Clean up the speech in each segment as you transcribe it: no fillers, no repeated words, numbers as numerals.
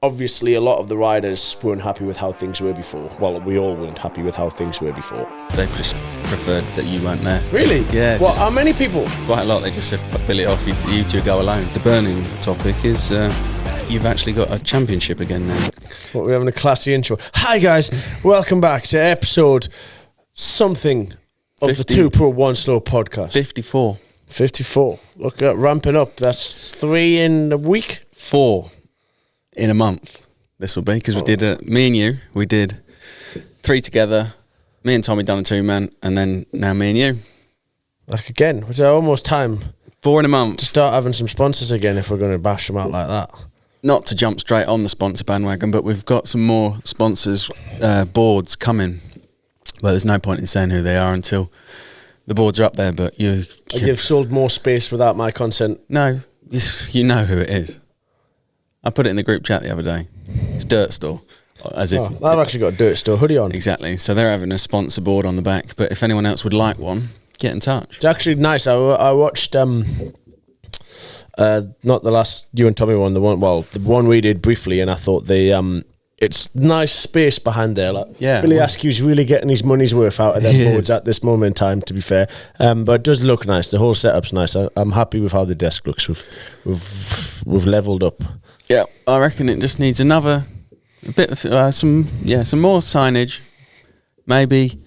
obviously a lot of the riders weren't happy with how things were before. Well, we all weren't happy with how things were before. They just preferred that you weren't there. Really? Yeah. Well, how many people? Quite a lot. They just said, bill it off, you two go alone. The burning topic is you've actually got a championship again now. What, we're having a classy intro. Hi guys, welcome back to episode something of 50, the 2PRO1SLOW podcast. 54. 54. Look at ramping up. That's 3 in a week. 4 in a month. This will be because we did me and you. We did 3 together. Me and Tommy done a 2-man, and then now me and you. Like again, it's almost time. 4 in a month to start having some sponsors again if we're going to bash them out like that. Not to jump straight on the sponsor bandwagon, but we've got some more sponsors boards coming. Well, there's no point in saying who they are until the boards are up there. But you've sold more space without my consent. No, you know who it is. I put it in the group chat the other day. It's Dirt Store. As if I've actually got a Dirt Store hoodie on. Exactly. So they're having a sponsor board on the back. But if anyone else would like one, get in touch. It's actually nice. I watched not the last you and Tommy one, the one we did briefly, and I thought it's nice space behind there. Like, yeah, Billy Askew's really getting his money's worth out of their boards at this moment in time, to be fair. But it does look nice. The whole setup's nice. I'm happy with how the desk looks. We've leveled up. Yeah, I reckon it just needs a bit of some more signage, maybe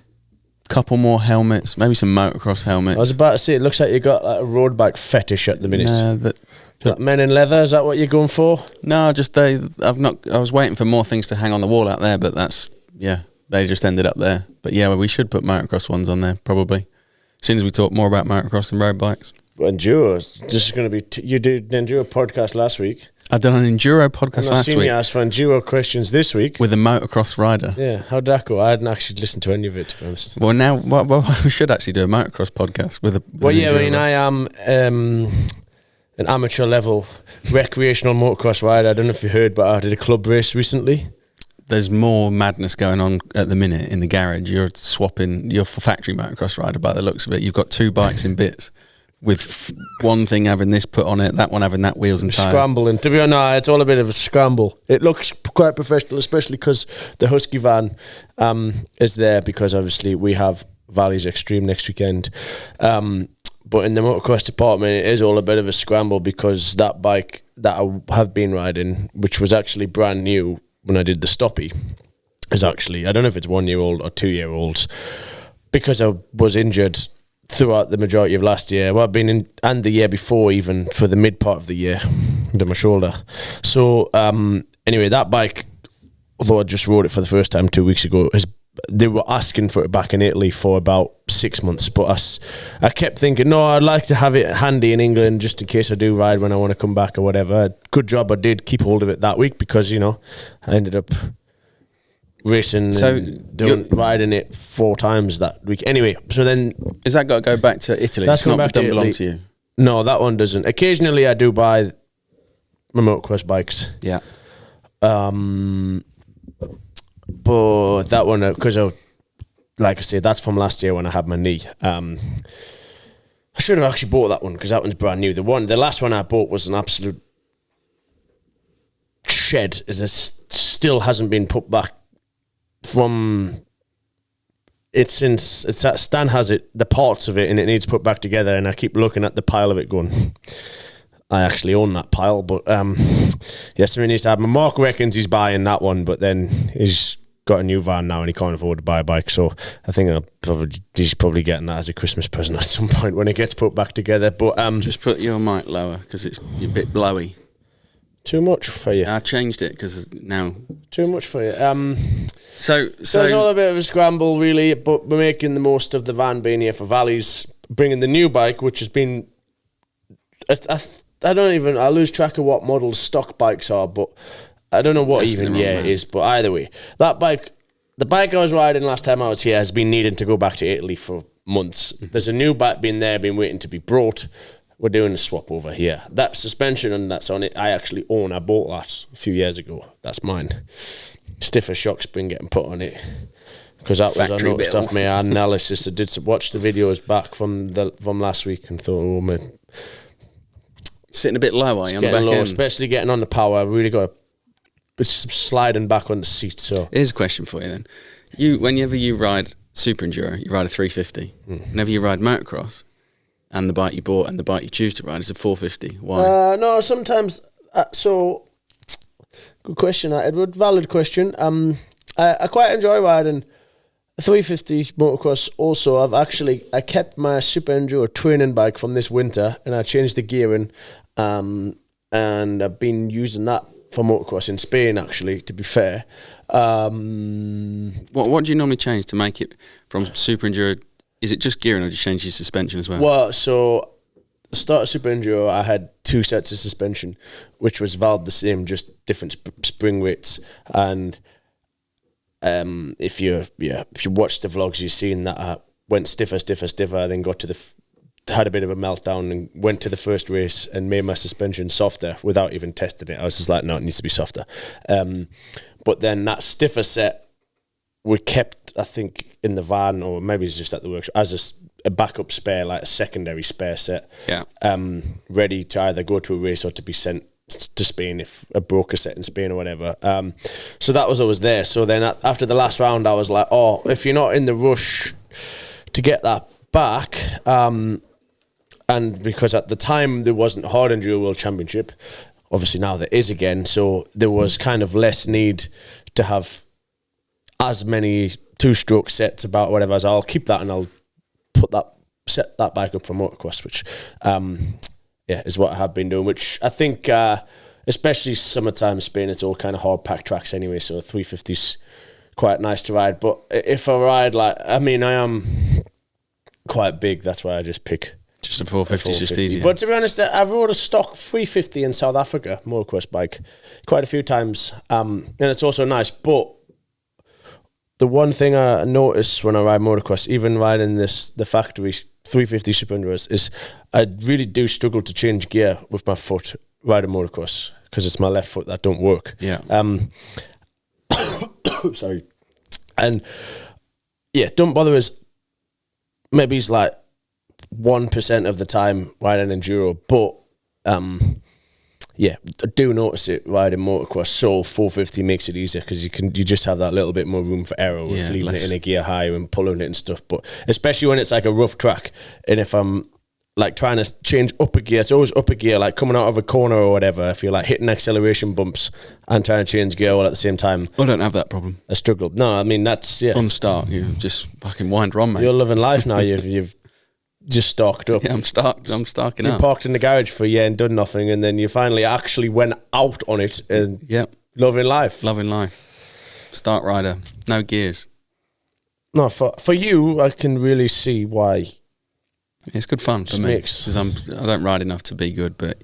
a couple more helmets, maybe some motocross helmets. I was about to say, it looks like you got like a road bike fetish at the minute. That men in leather, is that what you're going for? No, I was waiting for more things to hang on the wall out there, but they just ended up there. But yeah, we should put motocross ones on there probably. As soon as we talk more about motocross and road bikes. Enduro, this is going to be. You did an Enduro podcast last week. I've done an Enduro podcast last week. You asked for Enduro questions this week with a motocross rider. Yeah, how'd that go? I hadn't actually listened to any of it, to be honest. Well, now we should actually do a motocross podcast with a. I am an amateur level recreational motocross rider. I don't know if you heard, but I did a club race recently. There's more madness going on at the minute in the garage. You're swapping your factory motocross rider by the looks of it. You've got 2 bikes in bits. With one thing having this put on it, that one having that wheels and tyres. Scrambling. To be honest, it's all a bit of a scramble. It looks quite professional, especially because the Husky van is there, because obviously we have Valley's Extreme next weekend. But in the motocross department, it is all a bit of a scramble, because that bike that I have been riding, which was actually brand new when I did the stoppie, is actually, I don't know if it's 1-year-old or 2-year-olds, because I was injured throughout the majority of last year. Well, I've been in, and the year before, even for the mid part of the year, under my shoulder. So anyway, that bike, although I just rode it for the first time 2 weeks ago, they were asking for it back in Italy for about 6 months, but I kept thinking, no, I'd like to have it handy in England just in case I do ride when I want to come back or whatever. Good job I did keep hold of it that week, because I ended up racing, riding it 4 times that week. Anyway, so then... Has that got to go back to Italy? That's not doesn't belong to you? No, that one doesn't. Occasionally I do buy my motocross bikes. Yeah. But that one, because like I say, that's from last year when I had my knee. I should have actually bought that one, because that one's brand new. The last one I bought was an absolute shed. It still hasn't been put back from Stan has it, the parts of it, and it needs put back together, and I keep looking at the pile of it going, I actually own that pile. But yes, he needs to have. Mark reckons he's buying that one, but then he's got a new van now and he can't afford to buy a bike, so I think he's probably getting that as a Christmas present at some point when it gets put back together. But just put your mic lower, because it's a bit blowy. Too much for you. I changed it because now too much for you. So it's all a bit of a scramble, really. But we're making the most of the van being here for Valley's, bringing the new bike, which has been. I lose track of what models stock bikes are, but I don't know what even year it is. But either way, that bike, the bike I was riding last time I was here, has been needing to go back to Italy for months. There's a new bike been waiting to be brought. We're doing a swap over here. That suspension and that's on it, I actually own. I bought that a few years ago. That's mine. Stiffer shock's been getting put on it, because that was, I noticed off my analysis. I did watch the videos back from last week and thought, oh man, sitting a bit low, are you, on the back end? Especially getting on the power. I've really got to sliding back on the seat. So here's a question for you then. Whenever you ride Super Enduro, you ride a 350. Whenever you ride motocross, and the bike you bought and the bike you choose to ride is a 450. Why? No, sometimes. So, good question, Edward. Valid question. I quite enjoy riding a 350 motocross. Also, I kept my Super Enduro training bike from this winter, and I changed the gearing, and I've been using that for motocross in Spain, actually, to be fair. What do you normally change to make it from Super Enduro? Is it just gearing, or do you change your suspension as well? Well, so the start of Super Enduro, I had 2 sets of suspension, which was valved the same, just different spring weights. And if you watch the vlogs, you've seen that I went stiffer, then got to had a bit of a meltdown and went to the first race and made my suspension softer without even testing it. I was just like, no, it needs to be softer. But then that stiffer set we kept, I think, in the van, or maybe it's just at the workshop, as a backup spare, like a secondary spare set. Yeah. Ready to either go to a race or to be sent to Spain if I broke a set in Spain or whatever. So that was always there. So then after the last round, I was like, oh, if you're not in the rush to get that back, and because at the time there wasn't a Hard Enduro World Championship, obviously now there is again, so there was kind of less need to have as many 2-stroke sets about whatever. So I'll keep that and I'll set that bike up for motocross, which is what I have been doing, which I think especially summertime Spain, it's all kind of hard packed tracks anyway, so 350's quite nice to ride. But if I ride I am quite big, that's why I just pick just a 450 is just easier. But to be honest, I've rode a stock 350 in South Africa motocross bike quite a few times, and it's also nice. But the one thing I notice when I ride motocross, even riding the factory 350 Super Enduros, is I really do struggle to change gear with my foot riding motocross because it's my left foot that don't work. Yeah. Sorry. And yeah, don't bother us. Maybe it's like 1% of the time riding enduro, but I do notice it riding motocross. So 450 makes it easier because you just have that little bit more room for error with leaving it in a gear high and pulling it and stuff. But especially when it's like a rough track, and if I'm like trying to change up a gear, it's always up a gear, like coming out of a corner or whatever. If you're like hitting acceleration bumps and trying to change gear all at the same time, I don't have that problem. I struggle. No, I mean that's on the start. You just fucking wind on, mate. You're living life now. You've just stocked up. Yeah, I'm stocking up. You parked in the garage for a year and done nothing, and then you finally actually went out on it and loving life. Loving life. Start rider, no gears. No, for you, I can really see why. It's good fun for me because I don't ride enough to be good. But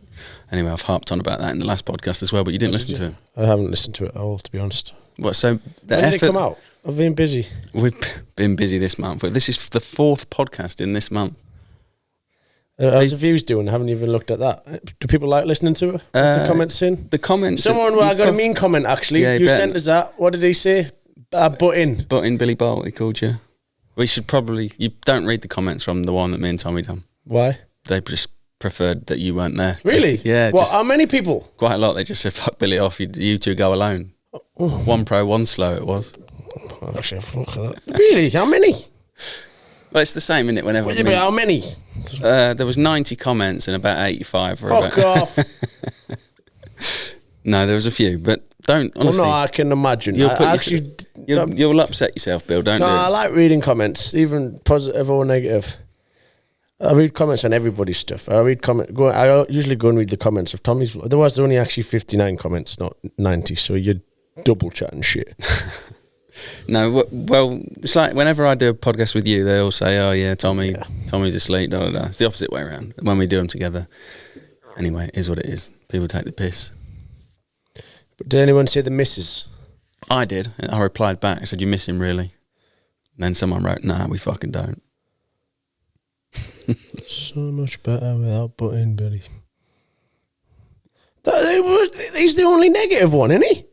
anyway, I've harped on about that in the last podcast as well. But you didn't listen to it. I haven't listened to it at all, to be honest. What? So when did it come out? I've been busy. We've been busy this month. This is the 4th podcast in this month. How's the views doing? I haven't even looked at that. Do people like listening to it? What's the comments in? The comments. I got a mean comment actually. Yeah, you sent us that. What did he say? Butt in Billy Bolt, he called you. We should probably. You don't read the comments from the one that me and Tommy done. Why? They just preferred that you weren't there. Really? Yeah. What? How many people? Quite a lot. They just said, "Fuck Billy off. You two go alone." 2PRO1SLOW it was. I'll actually have a look at that. Really? How many? Well, it's the same, isn't it? Whenever. How many? There was 90 comments and about 85. Fuck off. No, there was a few, but don't honestly. Well, no, I can imagine. You'll upset yourself, Bill. Don't. No, I like reading comments, even positive or negative. I read comments on everybody's stuff. I usually go and read the comments of Tommy's. There was only actually 59 comments, not 90. So you're double chatting shit. No, well, it's like whenever I do a podcast with you, they all say, "Oh yeah, Tommy's asleep." Da, da, da. It's the opposite way around when we do them together. Anyway, it is what it is. People take the piss. But did anyone say the missus? I did. I replied back. I said, "You miss him, really?" And then someone wrote, "Nah, we fucking don't." So much better without butting Billy. He's the only negative one, isn't he?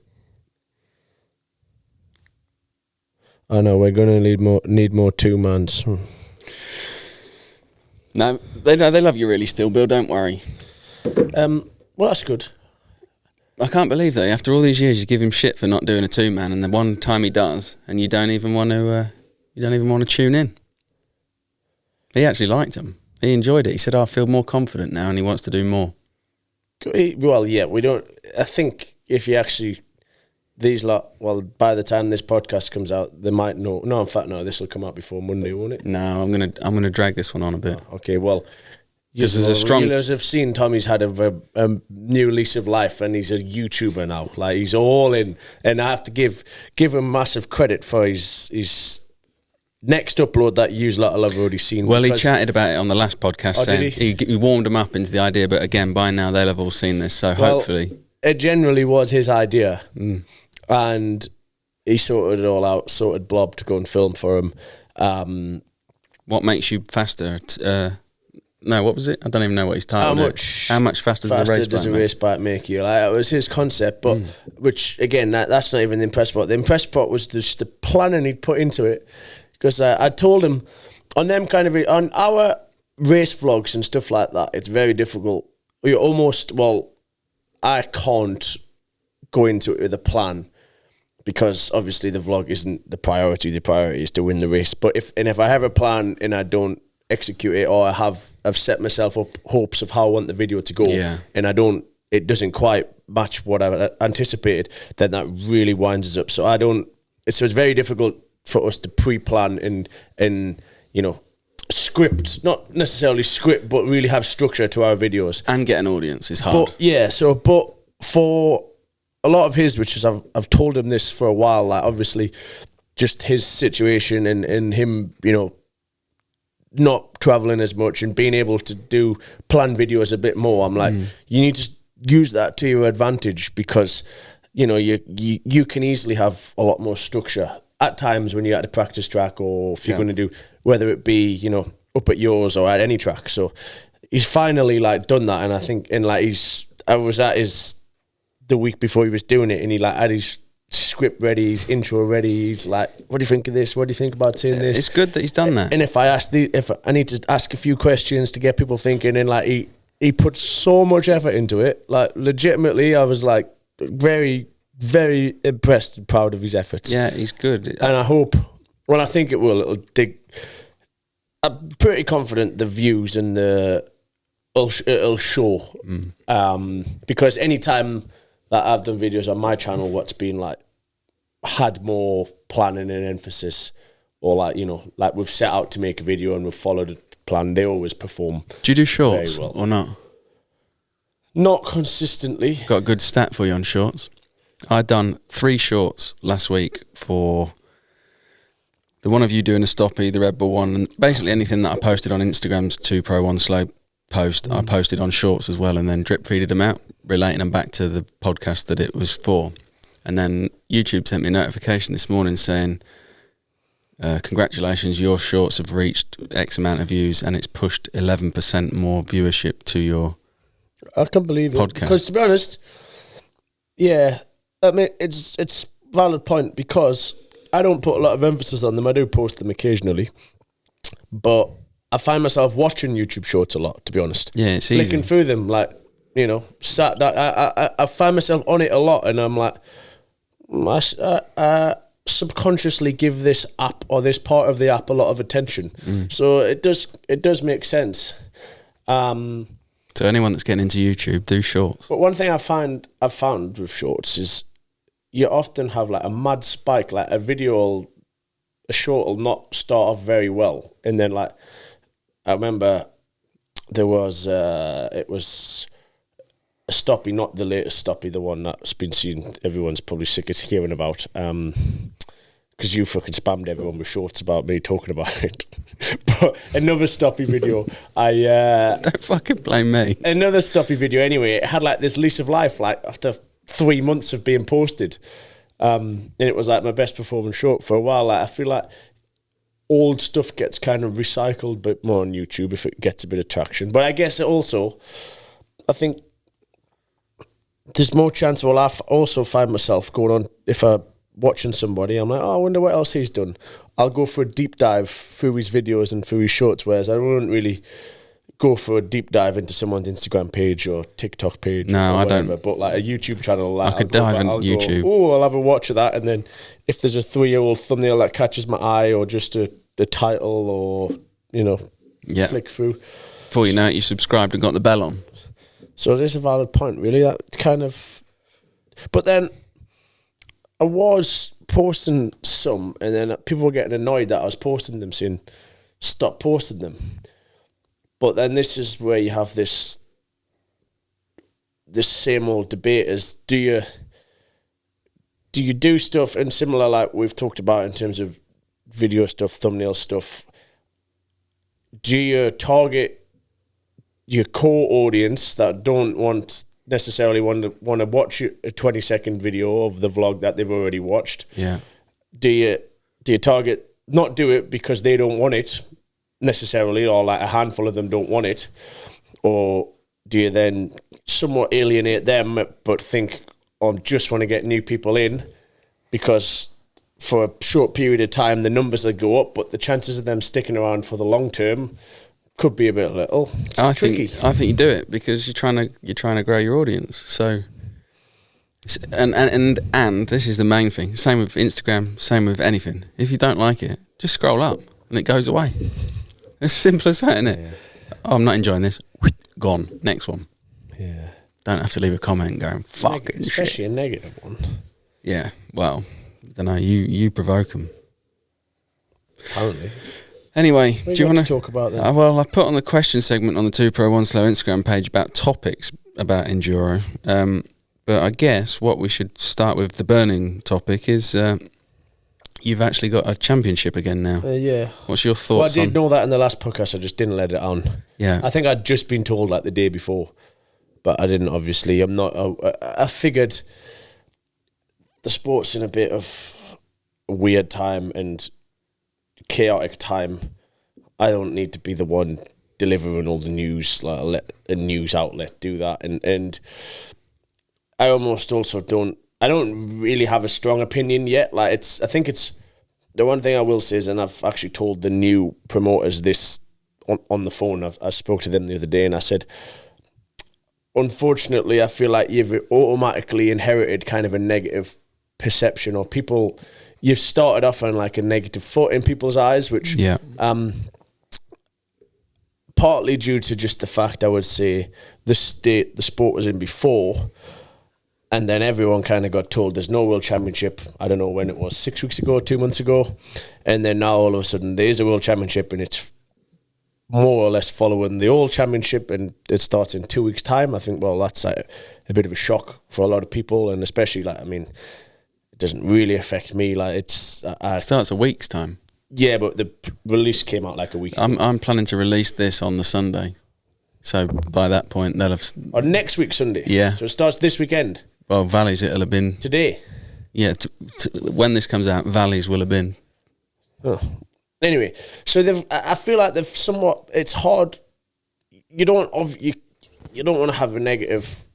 I know we're going to need more 2-mans. No, they love you really still, Bill. Don't worry. Well, that's good. I can't believe that after all these years you give him shit for not doing a 2-man, and the one time he does, and you don't even want to tune in. He actually liked him. He enjoyed it. He said, "I feel more confident now," and he wants to do more. Well, yeah, we don't. I think if you actually by the time this podcast comes out, they might know. No, in fact, no. This will come out before Monday, won't it? No, I'm gonna drag this one on a bit. Okay, well, because there's a strong. You have seen Tommy's had a new lease of life, and he's a YouTuber now. Like, he's all in, and I have to give him massive credit for his next upload that you lot have already seen. Well, he chatted about it on the last podcast. Saying he warmed them up into the idea, but again, by now they'll have all seen this. So hopefully, it generally was his idea. And he sorted it all out, sorted Blob to go and film for him. What makes you faster? No, what was it? I don't even know what he's titled. How much faster does a race bike make you? Like, it was his concept, but which, again, that's not even the impress part. The impress part was just the planning he'd put into it. Because I told him, on our race vlogs and stuff like that, it's very difficult. I can't go into it with a plan, because obviously the vlog isn't the priority. The priority is to win the race. But if I have a plan and I don't execute it, or I've set myself up hopes of how I want the video to go, and it doesn't quite match what I anticipated, then that really winds us up. So it's very difficult for us to pre-plan and script, not necessarily script, but really have structure to our videos. And get an audience is hard. But for a lot of his, which is I've told him this for a while, like, obviously just his situation and him, not traveling as much and being able to do plan videos a bit more. I'm like, you need to use that to your advantage, because you can easily have a lot more structure at times when you're at the practice track, or if you're going to do, whether it be up at yours or at any track. So he's finally done that, and I think I was at his the week before he was doing it, and he had his script ready, his intro ready. He's like, "What do you think of this? What do you think about saying this?" It's good that he's done that. And if I need to ask a few questions to get people thinking, and he put so much effort into it. Like, legitimately, I was very, very impressed and proud of his efforts. Yeah, he's good. And I hope, I think it will. I'm pretty confident the views and it'll show. Because anytime that I've done videos on my channel, what's been had more planning and emphasis, or we've set out to make a video and we've followed a plan, they always perform. Do you do shorts or not? Not consistently. Got a good stat for you on shorts. I'd done 3 shorts last week for the one of you doing a stoppie, the Red Bull one, and basically anything that I posted on Instagram's 2PRO1SLOW post, I posted on shorts as well, and then drip feeded them out, relating them back to the podcast that it was for. And then YouTube sent me a notification this morning saying, congratulations, your shorts have reached X amount of views, and it's pushed 11% more viewership to your I can't believe podcast. It. Because, to be honest, yeah, I mean, it's a valid point, because I don't put a lot of emphasis on them. I do post them occasionally, but I find myself watching YouTube shorts a lot, to be honest. Yeah, it's flicking easy. through them, I find myself on it a lot, and I'm like, I subconsciously give this app or this part of the app a lot of attention. So it does make sense. So anyone that's getting into YouTube, do shorts. But one thing I've found with shorts is you often have a mad spike, a short will not start off very well, and then I remember there was it was a stoppie, not the latest stoppie, the one that's been seen, everyone's probably sick of hearing about, because you fucking spammed everyone with shorts about me talking about it. But another stoppie video, don't fucking blame me. Another stoppie video anyway, it had this lease of life, after 3 months of being posted, and it was my best performing short for a while. I feel old stuff gets kind of recycled a bit more on YouTube if it gets a bit of traction. But I guess I think there's more chance. Well, I also find myself going on, if I'm watching somebody, I'm like, I wonder what else he's done. I'll go for a deep dive through his videos and through his shorts, whereas I wouldn't really go for a deep dive into someone's Instagram page or TikTok page. No, or I whatever, don't. But like a YouTube channel, like I could dive into YouTube. I'll have a watch of that, and then if there's a 3-year-old thumbnail that catches my eye, or just the title, or flick through. Before you know it, you subscribed and got the bell on. So it is a valid point, really. That kind of. But then I was posting some, and then people were getting annoyed that I was posting them, saying, "Stop posting them." But then this is where you have this same old debate: is do you do stuff, and similar like we've talked about in terms of video stuff, thumbnail stuff. Do you target your core audience that don't necessarily want to watch a 20-second video of the vlog that they've already watched? Yeah. Do you target not do it because they don't want it necessarily, or like a handful of them don't want it, or do you then somewhat alienate them but think, I just want to get new people in, because for a short period of time the numbers will go up, but the chances of them sticking around for the long term could be a bit little. It's tricky. I think you do it because you're trying to grow your audience. So, and this is the main thing. Same with Instagram. Same with anything. If you don't like it, just scroll up and it goes away. As simple as that, isn't it? Yeah. Oh, I'm not enjoying this. Gone. Next one. Yeah. Don't have to leave a comment going fuck it. Especially a negative one. Yeah. Well, I don't know. You provoke them. Apparently. Anyway, do you want to talk about that? Well, I put on the question segment on the 2PRO1SLOW Instagram page about topics about enduro. But I guess what we should start with, the burning topic, is you've actually got a championship again now. Yeah. What's your thoughts? Well, I did know that in the last podcast. I just didn't let it on. Yeah. I think I'd just been told like the day before, but I didn't. Obviously, I'm not. I figured the sport's in a bit of a weird time and chaotic time. I don't need to be the one delivering all the news. Like, let a news outlet do that, and I almost also don't. I don't really have a strong opinion yet. Like, I think it's the one thing I will say is, and I've actually told the new promoters this on the phone. I spoke to them the other day, and I said, unfortunately, I feel like you've automatically inherited kind of a negative perception, or you've started off on like a negative foot in people's eyes, which partly due to just the fact, I would say, the state the sport was in before, and then everyone kind of got told there's no World Championship. I don't know when it was, 6 weeks ago, 2 months ago, and then now all of a sudden there is a World Championship, and it's more or less following the old championship, and it starts in 2 weeks' time. I think, well, that's like a bit of a shock for a lot of people, and especially like, I mean, it doesn't really affect me. Like, it starts a week's time. Yeah, but the release came out like a week ago. I'm planning to release this on the Sunday, so by that point they'll have. On next week Sunday. Yeah. So it starts this weekend. Well, Valleys it'll have been today. Yeah, when this comes out, Valleys will have been. Oh. Anyway, so I feel like they've somewhat. It's hard. You don't want to have a negative.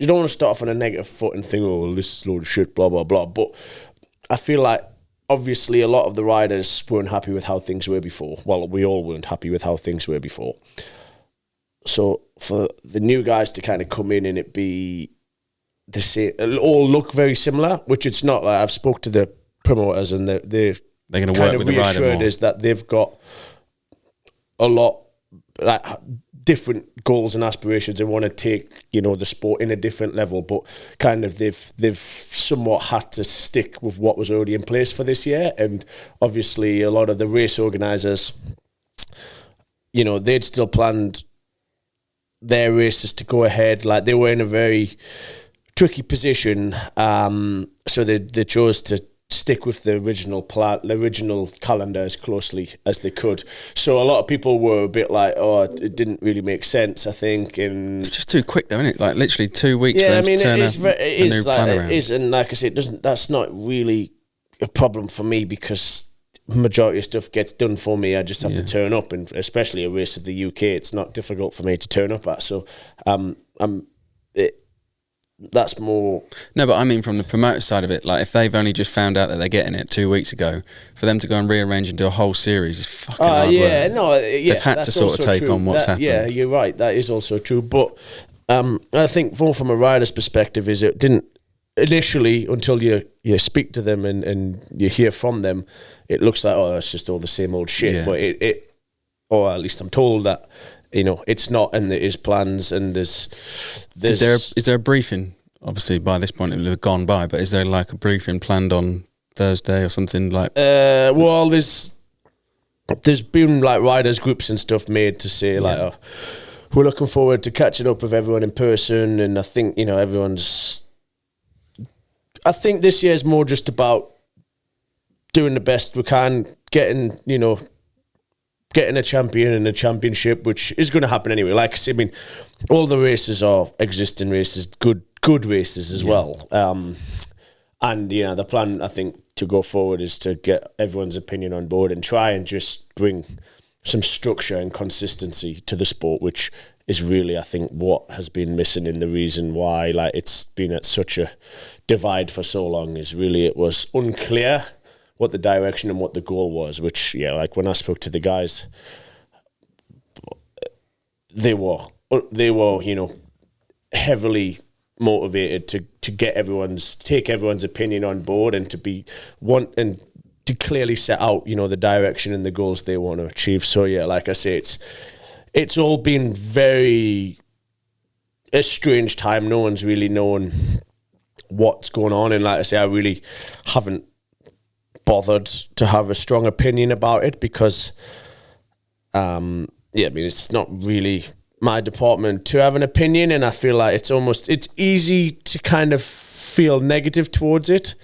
You don't want to start off on a negative foot and think, oh, well, this is a load of shit, blah blah blah. But I feel like obviously a lot of the riders weren't happy with how things were before. Well, we all weren't happy with how things were before. So for the new guys to kind of come in and it be the same, it'll all look very similar, which it's not. Like, I've spoke to the promoters, and they're going to work with the rider more. Is that they've got a lot like different goals and aspirations. They want to take, the sport in a different level, but kind of they've somewhat had to stick with what was already in place for this year. And obviously a lot of the race organisers, they'd still planned their races to go ahead. Like, they were in a very tricky position, so they chose to stick with the original plan, the original calendar as closely as they could. So a lot of people were a bit like, oh, it didn't really make sense, I think. And it's just too quick though, isn't it? Like, literally 2 weeks for them to turn a new plan around. It is, and like I said, that's not really a problem for me, because majority of stuff gets done for me. I just have to turn up, and especially a race of the UK, it's not difficult for me to turn up at. So that's more. No, but I mean from the promoter side of it, like if they've only just found out that they're getting it 2 weeks ago, for them to go and rearrange and do a whole series is fucking hard work. They've had to sort of take on what's happened. Yeah, you're right. That is also true. But I think more from a rider's perspective is it didn't initially, until you speak to them and you hear from them, it looks like, oh, it's just all the same old shit. But it or at least I'm told that, it's not, and there is plans, and there's is there a briefing? Obviously, by this point it will have gone by, but is there like a briefing planned on Thursday or something like? Well, there's been like riders groups and stuff made to say like, oh, we're looking forward to catching up with everyone in person, and I think I think this year is more just about doing the best we can, getting a champion in a championship, which is going to happen anyway. Like I say, I mean, all the races are existing races, good races as well. And the plan, I think, to go forward is to get everyone's opinion on board and try and just bring some structure and consistency to the sport, which is really, I think, what has been missing, in the reason why like it's been at such a divide for so long. Is really it was unclear what the direction and what the goal was, which, like when I spoke to the guys, they were heavily motivated to take everyone's opinion on board, and to clearly set out, the direction and the goals they want to achieve. So like I say, it's all been a strange time. No one's really known what's going on, and like I say, I really haven't bothered to have a strong opinion about it, because it's not really my department to have an opinion, and I feel like it's easy to kind of feel negative towards it,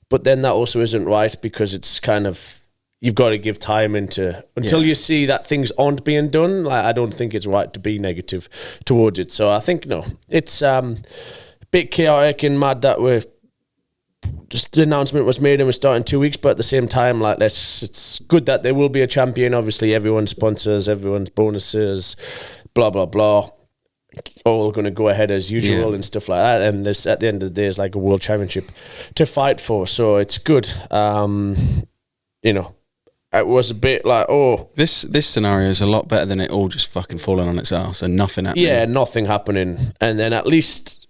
but then that also isn't right, because it's kind of, you've got to give time until you see that things aren't being done. Like, I don't think it's right to be negative towards it. So I think it's a bit chaotic and mad that the announcement was made and we're starting 2 weeks, but at the same time, like, it's good that there will be a champion. Obviously, everyone's sponsors, everyone's bonuses, blah blah blah, all going to go ahead as usual and stuff like that. And this, at the end of the day, is like a world championship to fight for. So it's good. It was a bit like, this scenario is a lot better than it all just fucking falling on its ass and nothing happening. Yeah, nothing happening, and then at least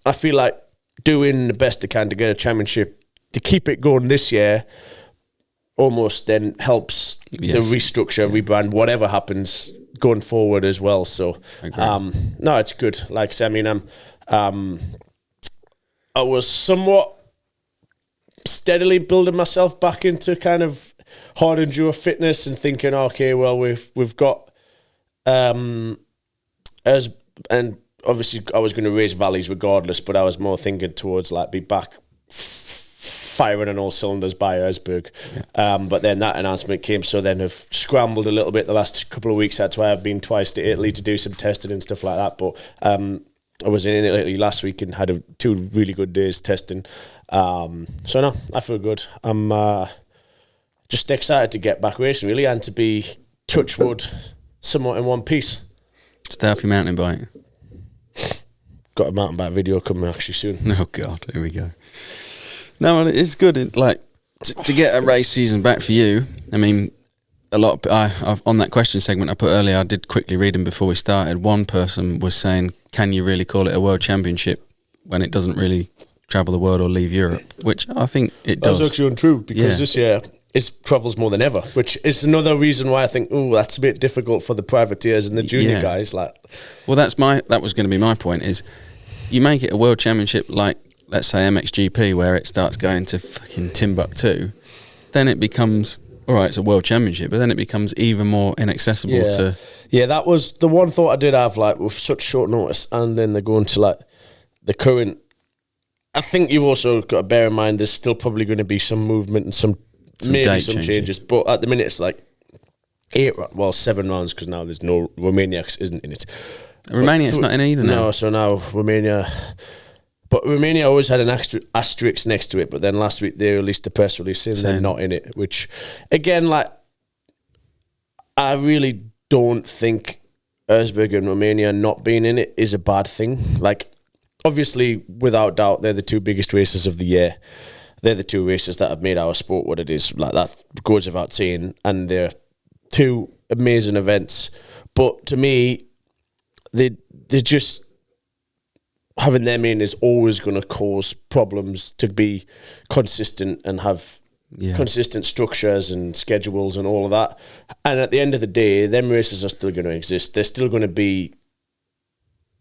I feel like doing the best they can to get a championship, to keep it going this year, almost then helps the restructure, rebrand, whatever happens going forward as well. So, no, it's good. Like I said, I mean, I was somewhat steadily building myself back into kind of hard enduro fitness and thinking, okay, well, we've got and obviously I was going to race valleys regardless, but I was more thinking towards like be back firing on all cylinders by Erzberg. But then that announcement came, so then I've scrambled a little bit the last couple of weeks. That's why I've been twice to Italy to do some testing and stuff like that. But I was in Italy last week and had 2 really good days testing. So no, I feel good. I'm just excited to get back racing, really, and to be, touch wood, somewhat in one piece. Stay off your mountain bike. Got a mountain bike video coming actually soon. Oh God, here we go. No, it's good. To get a race season back for you. I mean, a lot. I've on that question segment I put earlier, I did quickly read them before we started. One person was saying, "Can you really call it a world championship when it doesn't really travel the world or leave Europe?" Which I think it does. That's actually untrue, because this year it travels more than ever, which is another reason why I think, that's a bit difficult for the privateers and the junior guys. Like, well, that was going to be my point. Is you make it a world championship like, let's say, MXGP, where it starts going to fucking Timbuktu, then it becomes, all right, it's a world championship, but then it becomes even more inaccessible to... Yeah, that was the one thought I did have, like, with such short notice, and then they're going to, like, the current... I think you've also got to bear in mind there's still probably going to be some movement and some changes, but at the minute it's like 7 rounds, because now there's no Romania isn't in it. Romania's not in either now. No, so now Romania... But Romania always had an asterisk next to it, but then last week they released a press release saying they're not in it, which, again, like, I really don't think Erzberg and Romania not being in it is a bad thing. Like, obviously, without doubt, they're the two biggest races of the year. They're the two races that have made our sport what it is. Like, that goes without saying. And they're two amazing events. But to me, they just, having them in is always going to cause problems to be consistent and have consistent structures and schedules and all of that. And at the end of the day, them races are still going to exist. They're still going to be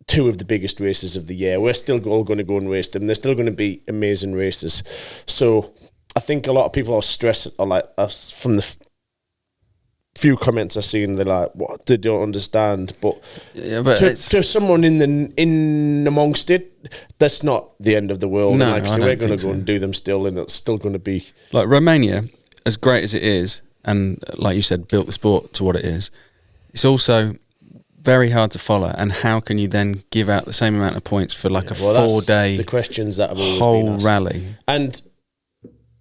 two of the biggest races of the year. We're still all going to go and race them. They're still going to be amazing races. So I think a lot of people are stressed, or like us, from the few comments I've seen, they're like, what, they don't understand. But to someone in amongst it, that's not the end of the world. No, and like, so we're going to go and do them still, and it's still going to be like Romania, as great as it is, and like you said, built the sport to what it is. It's also very hard to follow, and how can you then give out the same amount of points for like a 4-day the questions that have always whole been asked. rally? And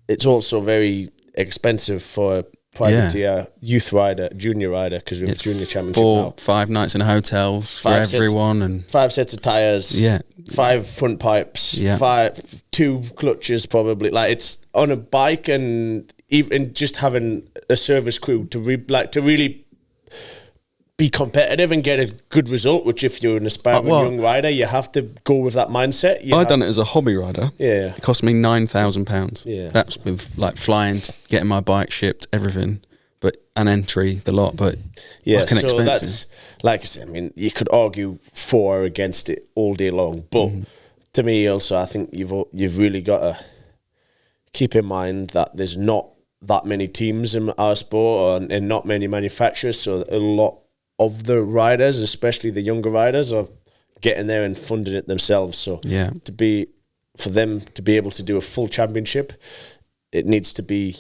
it's also very expensive for a privateer youth rider, junior rider, because we have junior championship 4-5 nights in a hotel for everyone, and 5 sets of tyres, 5 front pipes, 2 clutches probably. Like, it's on a bike, and even just having a service crew to really be competitive and get a good result, which if you're an aspiring young rider, you have to go with that mindset. I've done it as a hobby rider. Yeah. It cost me £9,000. Yeah. That's with like flying, getting my bike shipped, everything, but an entry, the lot, but fucking expensive. That's, like I said, I mean, you could argue for or against it all day long, but to me also, I think you've really got to keep in mind that there's not that many teams in our sport, and not many manufacturers, so a lot of the riders, especially the younger riders, are getting there and funding it themselves. So for them to be able to do a full championship, it needs to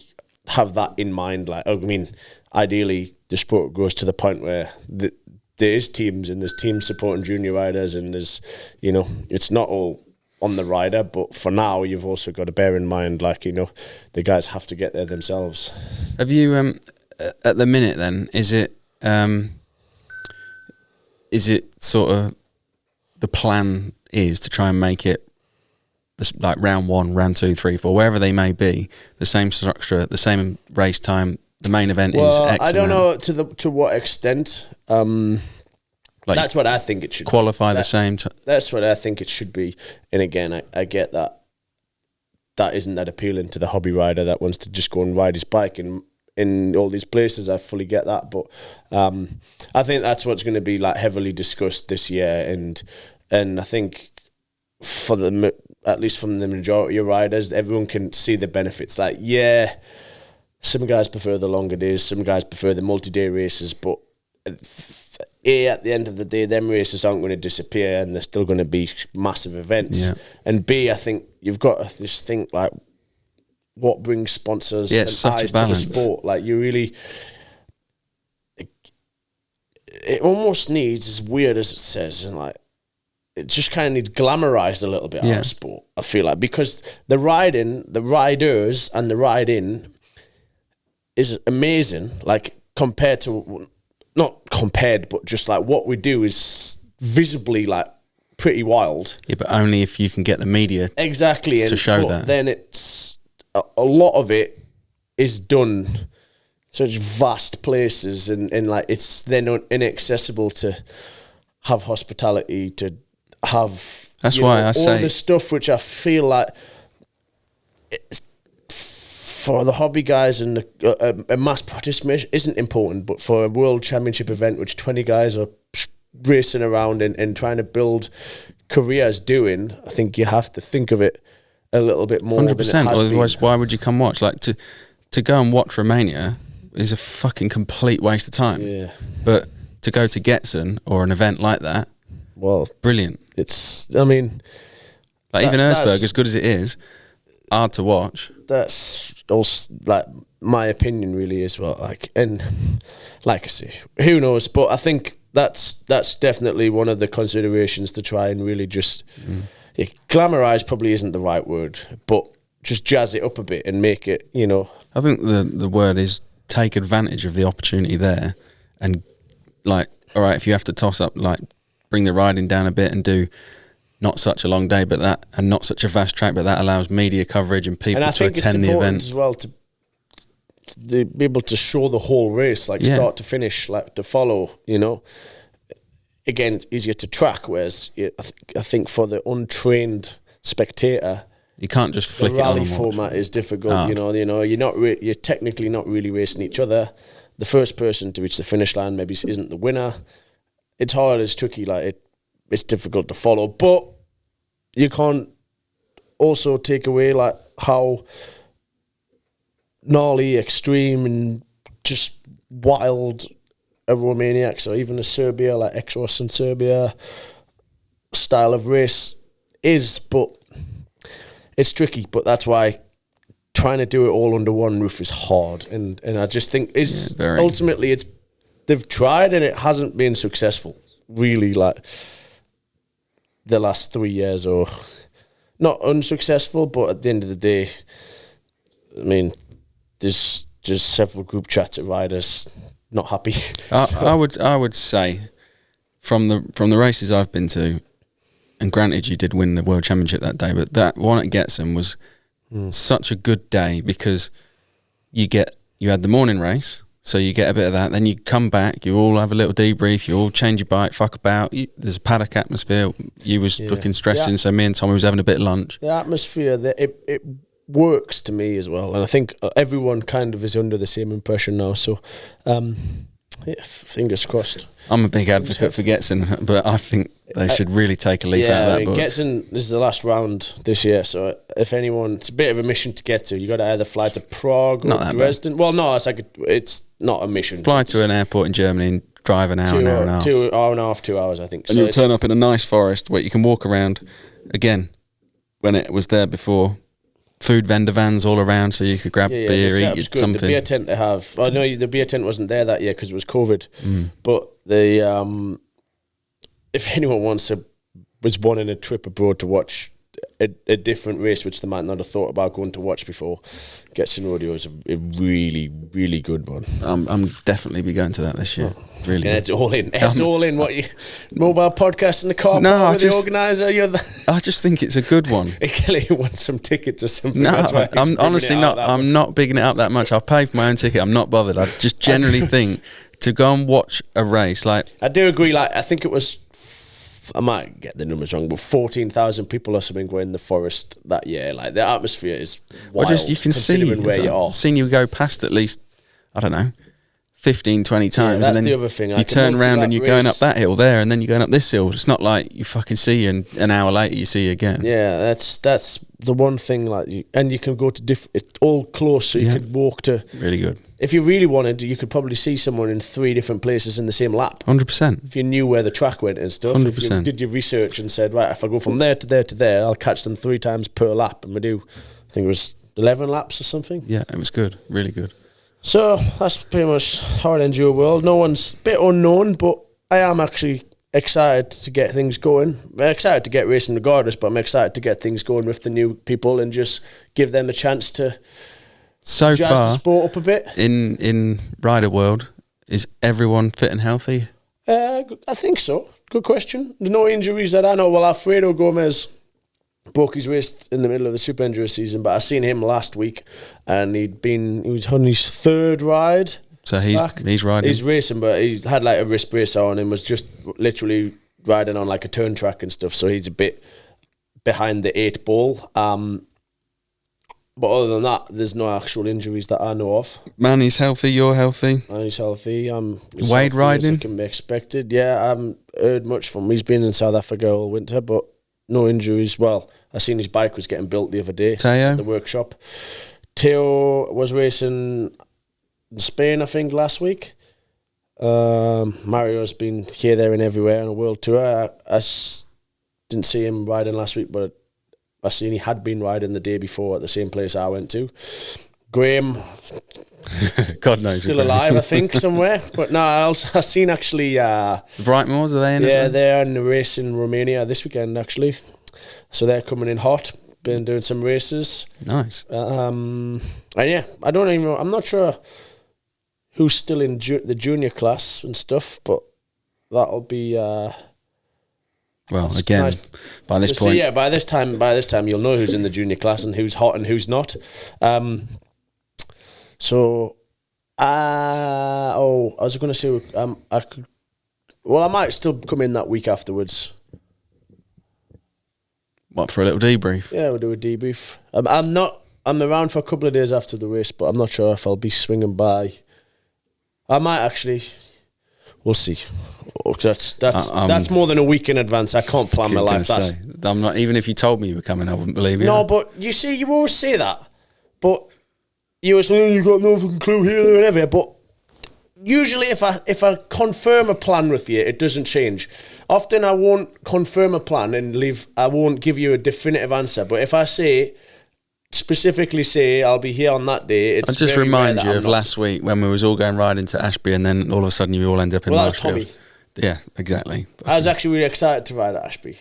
have that in mind. Like, I mean, ideally the sport goes to the point where there is teams, and there's teams supporting junior riders, and there's, you know, it's not all on the rider, but for now you've also got to bear in mind, like, you know, the guys have to get there themselves. Have you at the minute then, is it sort of the plan is to try and make it this, like round 1, round 2, 3, 4, wherever they may be, the same structure, the same race time, the main event is X I don't amount. know to what extent. Like, that's what I think it should qualify the same. That's what I think it should be. And again, I get that isn't that appealing to the hobby rider that wants to just go and ride his bike in all these places. I fully get that, but I think that's what's going to be like heavily discussed this year, and I think for at least from the majority of riders, everyone can see the benefits. Like, yeah, some guys prefer the longer days, some guys prefer the multi-day races, but at the end of the day, them races aren't going to disappear, and they're still going to be massive events. Yeah. And B, I think you've got to just think, like, what brings sponsors and eyes to the sport. Like, you really, it almost needs, as weird as it says, and like, it just kind of needs glamorized a little bit, our sport, I feel like, because the riders and the riding is amazing, like, compared to, not compared, but just like what we do is visibly like pretty wild. Yeah, but only if you can get the media exactly to show that. Then it's a lot of it is done such vast places, and like it's then inaccessible to have hospitality, to have. That's why I say all the stuff which I feel like for the hobby guys and a mass participation isn't important, but for a world championship event which 20 guys are racing around and trying to build careers doing, I think you have to think of it a little bit more. 100%. Otherwise, why would you come watch? Like, to go and watch Romania is a fucking complete waste of time. Yeah. But to go to Getson or an event like that, well, brilliant. It's, I mean, like, even Erzberg, as good as it is, hard to watch. That's also like my opinion, really, as well. Like, and like I say, who knows? But I think that's definitely one of the considerations to try and really just glamorize. Probably isn't the right word, but just jazz it up a bit and make it, you know. I think the word is take advantage of the opportunity there, and like, all right, if you have to toss up, like, bring the riding down a bit and do not such a long day, and not such a vast track, but that allows media coverage and people to attend the event as well, to be able to show the whole race, like start to finish, like to follow. Again, it's easier to track, whereas I think for the untrained spectator, you can't just flick it on. The rally format is difficult. You're technically not really racing each other. The first person to reach the finish line maybe isn't the winner. It's hard. It's tricky. Like it's difficult to follow, but you can't also take away like how gnarly, extreme, and just wild a Romaniacs or even a Serbia, like Exos and Serbia style of race is, but it's tricky. But that's why trying to do it all under one roof is hard, and I just think ultimately they've tried and it hasn't been successful really, like the last 3 years, or not unsuccessful, but at the end of the day, I mean, there's just several group chats of riders not happy. I would say from the races I've been to, and granted you did win the World Championship that day, but that one at Getson was such a good day because you had the morning race, so you get a bit of that, then you come back, you all have a little debrief, you all change your bike, fuck about, there's a paddock atmosphere, you was fucking stressing, so me and Tommy was having a bit of lunch. The atmosphere, it works to me as well, and I think everyone kind of is under the same impression now, so fingers crossed. I'm a big advocate for Getson, but I think they should really take a leaf out of that book. Getson, this is the last round this year, so if anyone, it's a bit of a mission to get to. You got to either fly to Prague or Dresden. Well, no, it's not a mission. Fly to an airport in Germany and drive an hour and a half. 2 hour and a half, 2 hours, I think. And you'll turn up in a nice forest where you can walk around. Again, when it was there before, food vendor vans all around, so you could grab beer, eat something. The beer tent they have, I know the beer tent wasn't there that year because it was COVID, but if anyone was wanting a trip abroad to watch a different race, which they might not have thought about going to watch before, Getson Rodeo is a really, really good one. I'm definitely be going to that this year. Really, and it's all in. It's all in. What you mobile podcast in the car? No, with the organizer. I just think it's a good one. You want some tickets or something? No, I'm honestly not. I'm not bigging it up that much. I'll pay for my own ticket. I'm not bothered. I just generally think to go and watch a race, like I do agree. Like I think it was. I might get the numbers wrong, but 14,000 people or something were in the forest that year. Like the atmosphere is wild. Well, you can see where you are. Seen you go past at least, I don't know, 15, 20 times. That's and then the other thing. You turn around and you're going up that hill there, and then you're going up this hill. It's not like you fucking see you, and an hour later you see you again. Yeah, that's the one thing. And you can go to it's all close, so you could walk to. Really good. If you really wanted to, you could probably see someone in 3 different places in the same lap. 100%. If you knew where the track went and stuff. 100%. If you did your research and said, right, if I go from there to there to there, I'll catch them 3 times per lap. And we do, I think it was 11 laps or something. Yeah, it was good. Really good. So that's pretty much Hard Enduro World. No one's a bit unknown, but I am actually excited to get things going. I'm excited to get racing regardless, but I'm excited to get things going with the new people and just give them a chance to so jazz far the sport up a bit. In rider world, is everyone fit and healthy? I think so. Good question. There's no injuries that I know. Well, Alfredo Gomez broke his wrist in the middle of the Super Enduro season, but I seen him last week, and he was on his 3rd ride. So he's riding. He's racing, but he had like a wrist brace on and was just literally riding on like a turn track and stuff. So he's a bit behind the 8 ball. But other than that, there's no actual injuries that I know of. Manny's healthy, you're healthy. Manny's healthy. Wade riding? As can be expected. Yeah, I haven't heard much from him. He's been in South Africa all winter, but no injuries. Well, I seen his bike was getting built the other day. Teo? At the workshop. Teo was racing in Spain, I think, last week. Mario's been here, there and everywhere on a world tour. I didn't see him riding last week, but I seen he had been riding the day before at the same place I went to. Graham, God knows, still alive, I think, somewhere. But no, I seen actually. The Brightmoors, are they in? Yeah, they're in the race in Romania this weekend actually. So they're coming in hot. Been doing some races. Nice. And yeah, I don't even know. I'm not sure who's still in the junior class and stuff, but that'll be Well, again, by this point, by this time, you'll know who's in the junior class and who's hot and who's not. I was going to say, I might still come in that week afterwards. What, for a little debrief? Yeah, we'll do a debrief. I'm around for a couple of days after the race, but I'm not sure if I'll be swinging by. I might actually. We'll see. That's more than a week in advance. I can't plan my life. I'm not. Even if you told me you were coming, I wouldn't believe you. No, but you see, you always say that, but you always say, you've got no fucking clue here, there, and everywhere. But usually, if I confirm a plan with you, it doesn't change. Often, I won't confirm a plan and leave. I won't give you a definitive answer. But if I specifically say I'll be here on that day, it's I'll just remind you of last week when we was all going riding to Ashby, and then all of a sudden you all end up in Marshfield. That was Tommy. Yeah, exactly. I was actually really excited to ride at Ashby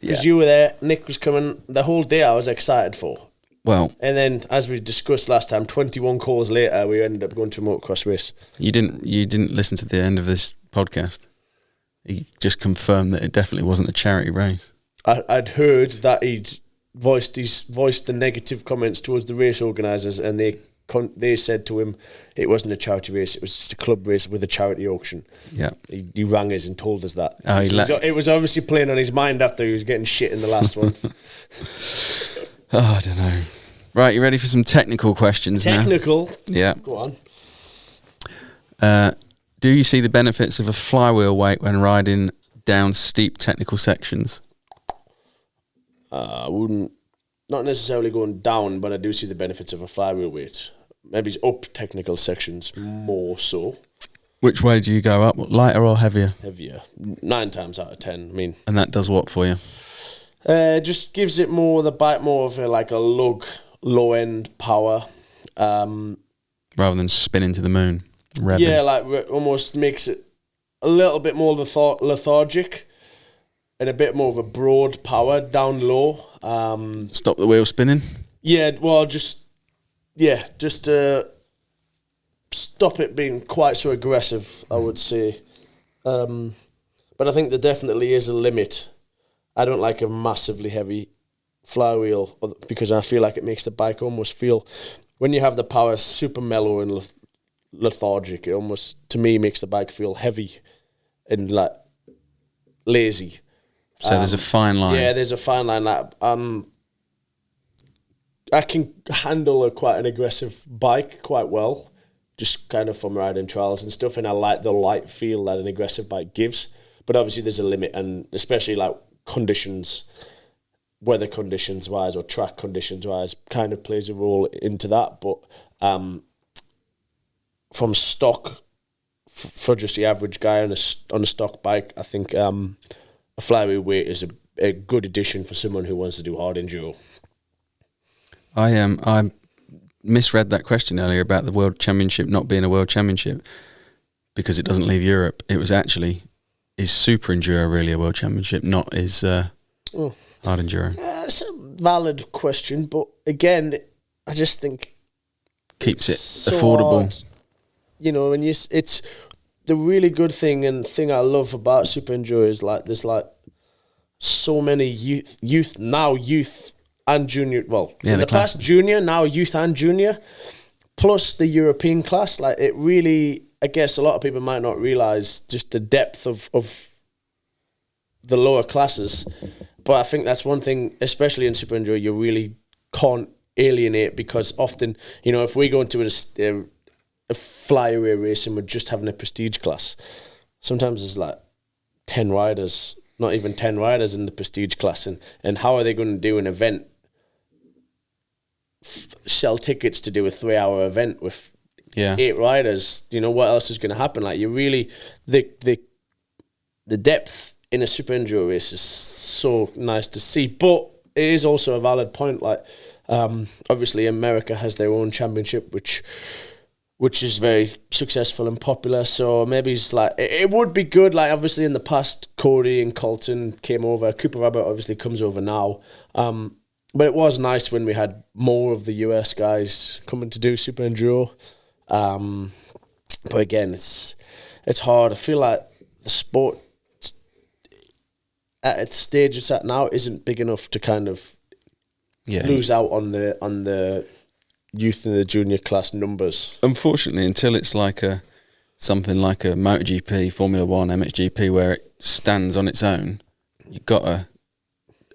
because you were there. Nick was coming. The whole day I was excited for. Well, and then as we discussed last time, 21 calls later, we ended up going to a motocross race. You didn't listen to the end of this podcast. He just confirmed that it definitely wasn't a charity race. I'd heard that he'd voiced the negative comments towards the race organisers, and they said to him it wasn't a charity race, it was just a club race with a charity auction. Yeah, he rang us and told us that. It was obviously playing on his mind after he was getting shit in the last one. I don't know. Right, you ready for some technical questions now? Technical? Yeah. Go on. Do you see the benefits of a flywheel weight when riding down steep technical sections? I wouldn't, not necessarily going down, but I do see the benefits of a flywheel weight. Maybe it's up technical sections more so. Which way do you go up? Lighter or heavier? Heavier. 9 times out of 10. I mean. And that does what for you? Just gives it the bike more of a lug, low end power. Rather than spinning to the moon. Revving. Yeah, almost makes it a little bit more lethargic. And a bit more of a broad power down low. Stop the wheel spinning? Yeah, well, just stop it being quite so aggressive, I would say. But I think there definitely is a limit. I don't like a massively heavy flywheel because I feel like it makes the bike almost feel, when you have the power, super mellow and lethargic. It almost, to me, makes the bike feel heavy and lazy. So there's a fine line. Yeah, there's a fine line. I can handle quite an aggressive bike quite well, just kind of from riding trials and stuff, and I like the light feel that an aggressive bike gives. But obviously there's a limit, and especially conditions, weather conditions wise or track conditions wise, kind of plays a role into that. But from stock, for just the average guy on a stock bike, I think a flywheel weight is a good addition for someone who wants to do hard enduro. I misread that question earlier about the World Championship not being a World Championship because it doesn't leave Europe. It was actually, is Super Enduro really a World Championship, not is Hard Enduro? It's a valid question, but again, I just think keeps it so affordable. Hard. And it's the really good thing and thing I love about Super Enduro is there's so many youth and junior. Well, in the past junior, now youth and junior, plus the European class. It really, I guess a lot of people might not realise just the depth of the lower classes. But I think that's one thing, especially in Super Enduro, you really can't alienate because often, if we go into a flyaway race and we're just having a prestige class, sometimes there's 10 riders, not even 10 riders in the prestige class, and how are they going to do an event, sell tickets to do a 3-hour event with 8 riders? What else is going to happen? You really, the depth in a Super Enduro race is so nice to see, but it is also a valid point. Obviously America has their own championship, which is very successful and popular. So maybe it's it would be good. Obviously in the past, Cody and Colton came over. Cooper Rabbit obviously comes over now. But it was nice when we had more of the US guys coming to do Super Enduro. But again, it's hard. I feel like the sport, at its stage it's at now isn't big enough to kind of lose out on the youth and the junior class numbers. Unfortunately, until it's like something like a MotoGP, Formula One, MXGP, where it stands on its own, you've got to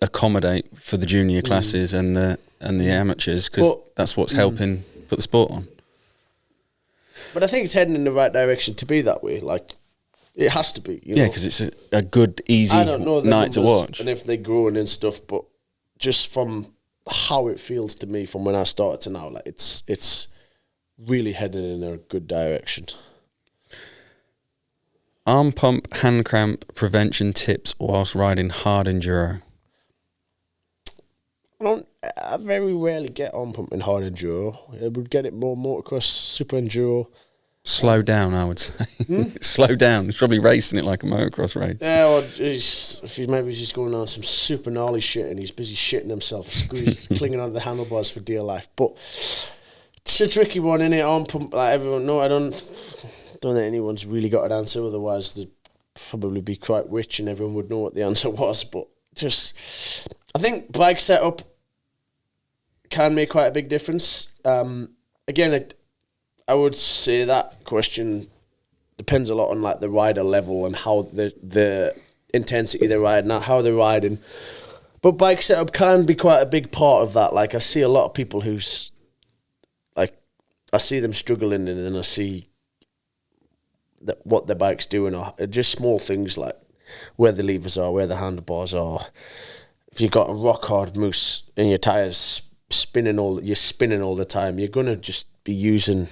accommodate for the junior classes and the amateurs, because that's what's helping put the sport on. But I think it's heading in the right direction to be that way. Like, it has to be. Yeah, because it's a good, easy night to watch. And if they're growing and stuff, but just from how it feels to me from when I started to now, like it's really heading in a good direction. Arm pump, hand cramp prevention tips whilst riding hard enduro. I very rarely get arm pump in hard enduro. I would get it more motocross, super enduro. Slow down, I would say. Slow down. He's probably racing it like a motocross race. Yeah, or maybe he's just going on some super gnarly shit and he's busy shitting himself, clinging on the handlebars for dear life. But it's a tricky one, innit? Arm pump, like everyone know. I don't think anyone's really got an answer. Otherwise, they'd probably be quite rich and everyone would know what the answer was. But just, I think bike setup can make quite a big difference. Again, I would say that question depends a lot on like the rider level and how the intensity they're riding, not how they're riding. But bike setup can be quite a big part of that. Like I see a lot of people who's like, I see them struggling and then I see what their bike's doing, or just small things like where the levers are, where the handlebars are. If you've got a rock hard mousse and your tires spinning all the time, you're gonna just be using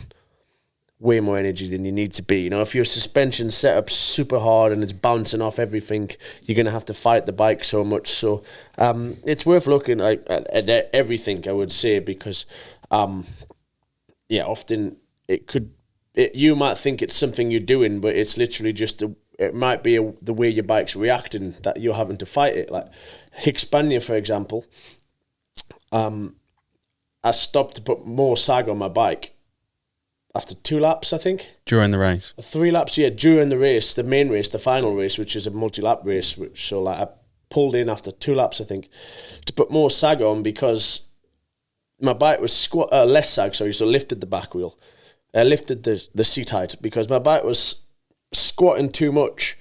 way more energy than you need to be. You know, if your suspension set up super hard and it's bouncing off everything, you're gonna have to fight the bike so much. So it's worth looking at everything, I would say, because often you might think it's something you're doing, but it's literally just it might be the way your bike's reacting that you're having to fight it. Like Hispania, for example, I stopped to put more sag on my bike after 2 laps, I think. During the race? 3 laps, yeah, during the race, the main race, the final race, which is a multi-lap race. So like I pulled in after 2 laps, I think, to put more sag on because my bike was less sag, so lifted the back wheel. I lifted the seat height because my bike was squatting too much,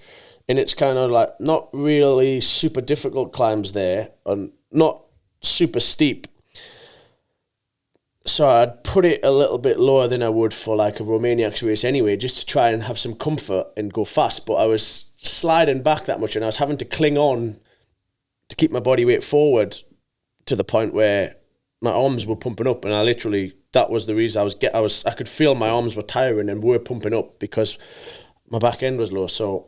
and it's kind of like not really super difficult climbs there and not super steep. So I'd put it a little bit lower than I would for like a Romaniacs race anyway, just to try and have some comfort and go fast. But I was sliding back that much and I was having to cling on to keep my body weight forward to the point where my arms were pumping up, and that was the reason I could feel my arms were tiring and were pumping up because my back end was low. So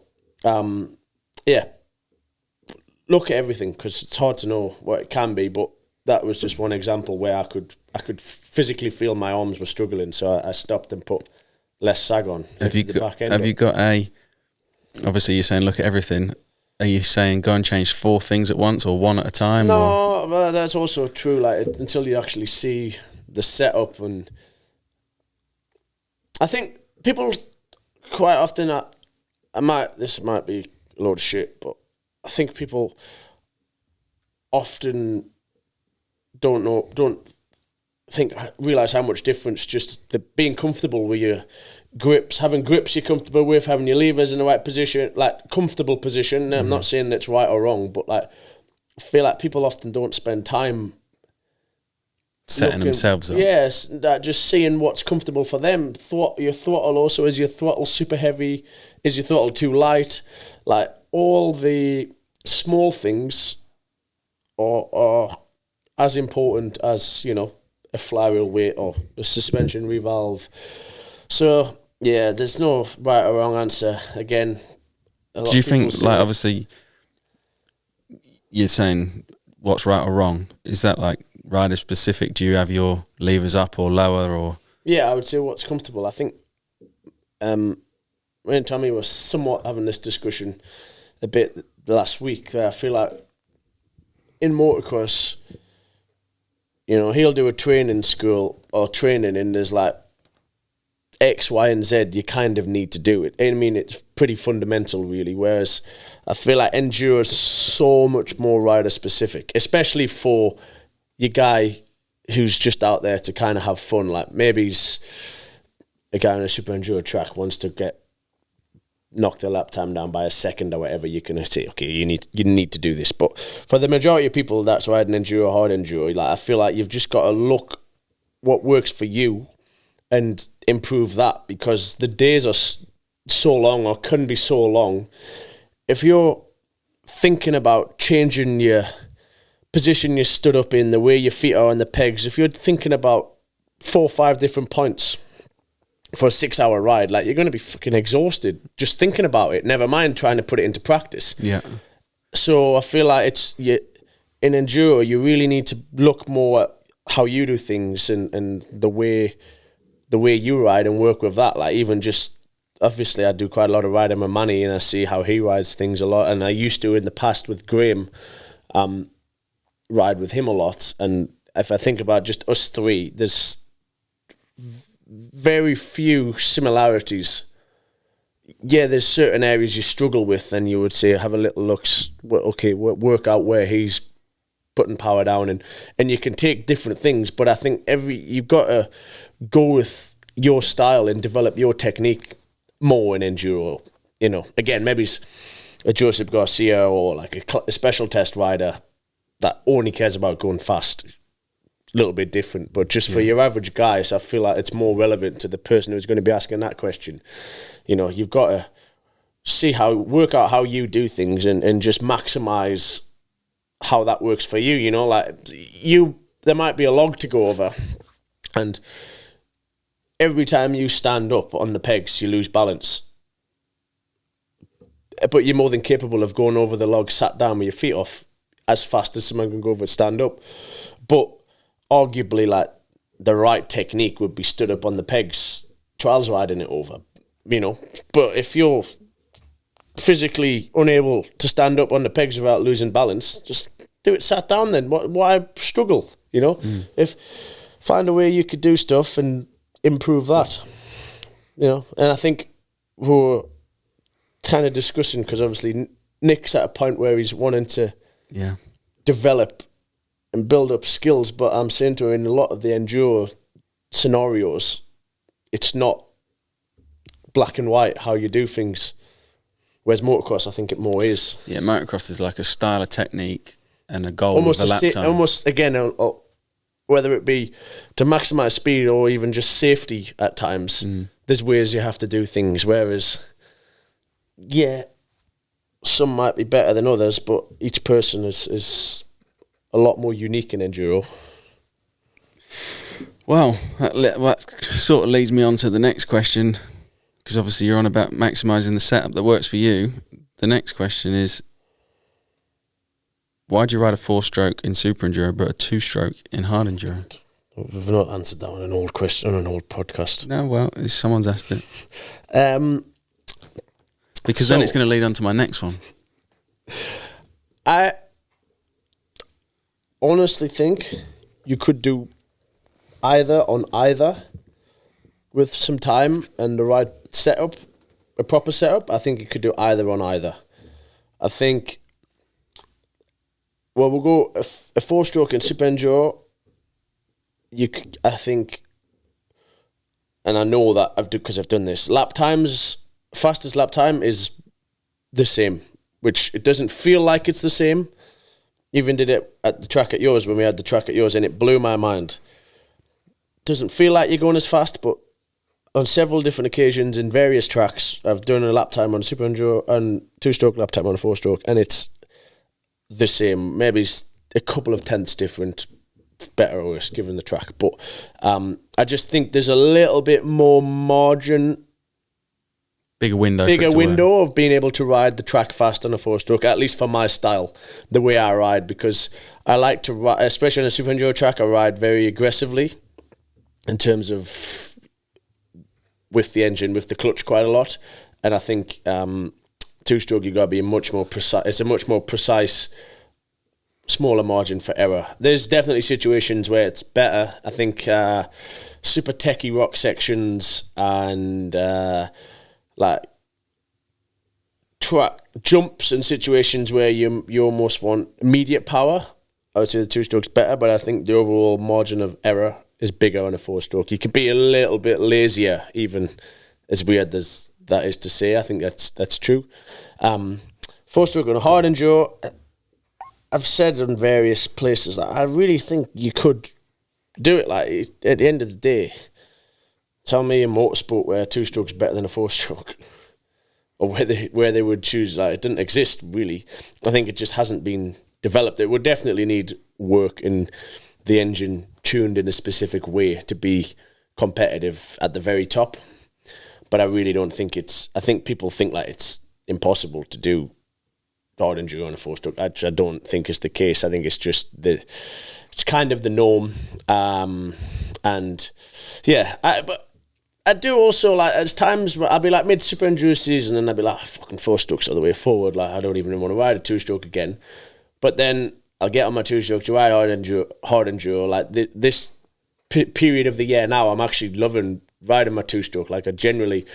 look at everything because it's hard to know what it can be, but that was just one example where I could physically feel my arms were struggling, so I stopped and put less sag on. Have you got obviously you're saying look at everything. Are you saying go and change 4 things at once or 1 at a time? No, but that's also true. Like until you actually see the setup, and I think people quite often, this might be a load of shit, but I think people often don't realize how much difference just the being comfortable with your grips, having grips you're comfortable with, having your levers in the right position, like comfortable position. Mm-hmm. I'm not saying that's right or wrong, but like I feel like people often don't spend time setting themselves up. Yes, just seeing what's comfortable for them. Your throttle also, is your throttle super heavy? Is your throttle too light? Like all the small things are as important as, a flywheel weight or a suspension revolve. So yeah, there's no right or wrong answer. Again, do you think, like, obviously you're saying what's right or wrong, is that like rider specific? Do you have your levers up or lower, or? Yeah, I would say what's comfortable. I think me and Tommy were somewhat having this discussion a bit last week. I feel like in motocross, he'll do a training school or training, and there's like X, Y, and Z, you kind of need to do it. I mean, it's pretty fundamental, really. Whereas I feel like enduro is so much more rider specific, especially for your guy who's just out there to kind of have fun. Like maybe he's a guy on a super enduro track wants to knock the lap time down by a second or whatever. You can say, okay, you need to do this. But for the majority of people that's riding enduro, hard enduro, like I feel like you've just got to look what works for you and improve that, because the days are so long, or couldn't be so long. If you're thinking about changing your position you stood up in, the way your feet are on the pegs, if you're thinking about 4 or 5 different points for a 6-hour ride, like you're going to be fucking exhausted just thinking about it, never mind trying to put it into practice. Yeah. So I feel like in enduro, you really need to look more at how you do things and the way you ride and work with that. Like even just, obviously I do quite a lot of riding with Manny and I see how he rides things a lot, and I used to in the past with Graham ride with him a lot. And if I think about just us three, there's very few similarities. Yeah, there's certain areas you struggle with and you would say have a little look, okay, work out where he's putting power down, and you can take different things, but I think you've got to go with your style and develop your technique more in enduro. You know, again, maybe it's a Joseph Garcia or like a special test rider that only cares about going fast. A little bit different, but just for your average guy, so I feel like it's more relevant to the person who's going to be asking that question. You know, you've got to work out how you do things and just maximize how that works for you. You know, like there might be a log to go over, and every time you stand up on the pegs, you lose balance. But you're more than capable of going over the log sat down with your feet off as fast as someone can go over and stand up. But arguably, like, the right technique would be stood up on the pegs, trials riding it over, you know. But if you're physically unable to stand up on the pegs without losing balance, just do it sat down then. Why struggle, you know? Find a way you could do stuff and improve that, you know. And I think we're kind of discussing, because obviously Nick's at a point where he's wanting to develop and build up skills, but I'm saying to him, in a lot of the enduro scenarios, it's not black and white how you do things, whereas motocross, I think it more is. Yeah, motocross is like a style of technique and a goal almost with a lap time. Almost, again, whether it be to maximise speed or even just safety at times, there's ways you have to do things, whereas, yeah, some might be better than others, but each person is a lot more unique in enduro. Well, that sort of leads me on to the next question, because obviously you're on about maximising the setup that works for you. The next question is, why do you ride a 4-stroke in super enduro but a 2-stroke in hard enduro? We've not answered that on an old question, on an old podcast. No, well, someone's asked it. Because then it's going to lead on to my next one. I honestly think you could do either on either with some time and the right setup, a proper setup. I think you could do either on either. I think, well, we'll go a 4-stroke in super enduro. I think, and I know that because I've done this, lap times, fastest lap time is the same, which it doesn't feel like it's the same. Even did it at the track at yours, when we had the track at yours, and it blew my mind. Doesn't feel like you're going as fast, but on several different occasions in various tracks, I've done a lap time on super enduro and 2-stroke lap time on a 4-stroke, and it's the same. Maybe it's a couple of tenths different, better or worse, given the track. But I just think there's a little bit more margin, bigger window of being able to ride the track fast on a 4-stroke, at least for my style, the way I ride, because I like to ride, especially on a super enduro track, I ride very aggressively in terms of with the engine, with the clutch quite a lot. And I think 2-stroke, you got to be much more precise. It's a much more precise, smaller margin for error. There's definitely situations where it's better. I think super techie rock sections and like track jumps and situations where you almost want immediate power, I would say the 2-stroke's better, but I think the overall margin of error is bigger on a 4-stroke. You can be a little bit lazier, even as weird as that is to say. I think that's true. 4-stroke on a hard enduro, I've said in various places that I really think you could do it. Like, at the end of the day, tell me a motorsport where a 2-stroke's better than a 4-stroke. Or where they would choose, like, it didn't exist really. I think it just hasn't been developed. It would definitely need work in the engine tuned in a specific way to be competitive at the very top. But I really don't think I think people think like it's impossible to do hard enduro on a 4-stroke. I don't think it's the case. I think it's just it's kind of the norm. And yeah, but I do also, like, there's times where I'll be like mid super enduro season and I'll be like, fucking 4-strokes are the way forward. Like, I don't even want to ride a 2-stroke again. But then I'll get on my 2-stroke to ride hard enduro. Like, this period of the year now, I'm actually loving riding my 2-stroke. Like, I generally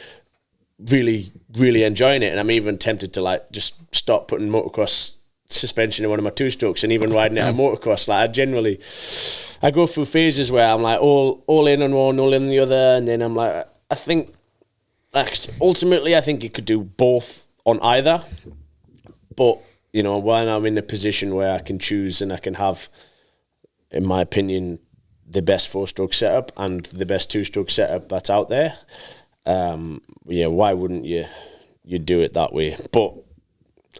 really, really enjoying it. And I'm even tempted to, like, just stop putting motocross suspension in one of my 2-strokes and even riding it at motocross. Like, I go through phases where I'm like all in on one, all in on the other, and then I'm like, I think, like, ultimately I think you could do both on either, but, you know, when I'm in a position where I can choose and I can have, in my opinion, the best 4-stroke setup and the best 2-stroke setup that's out there, yeah, why wouldn't you do it that way? But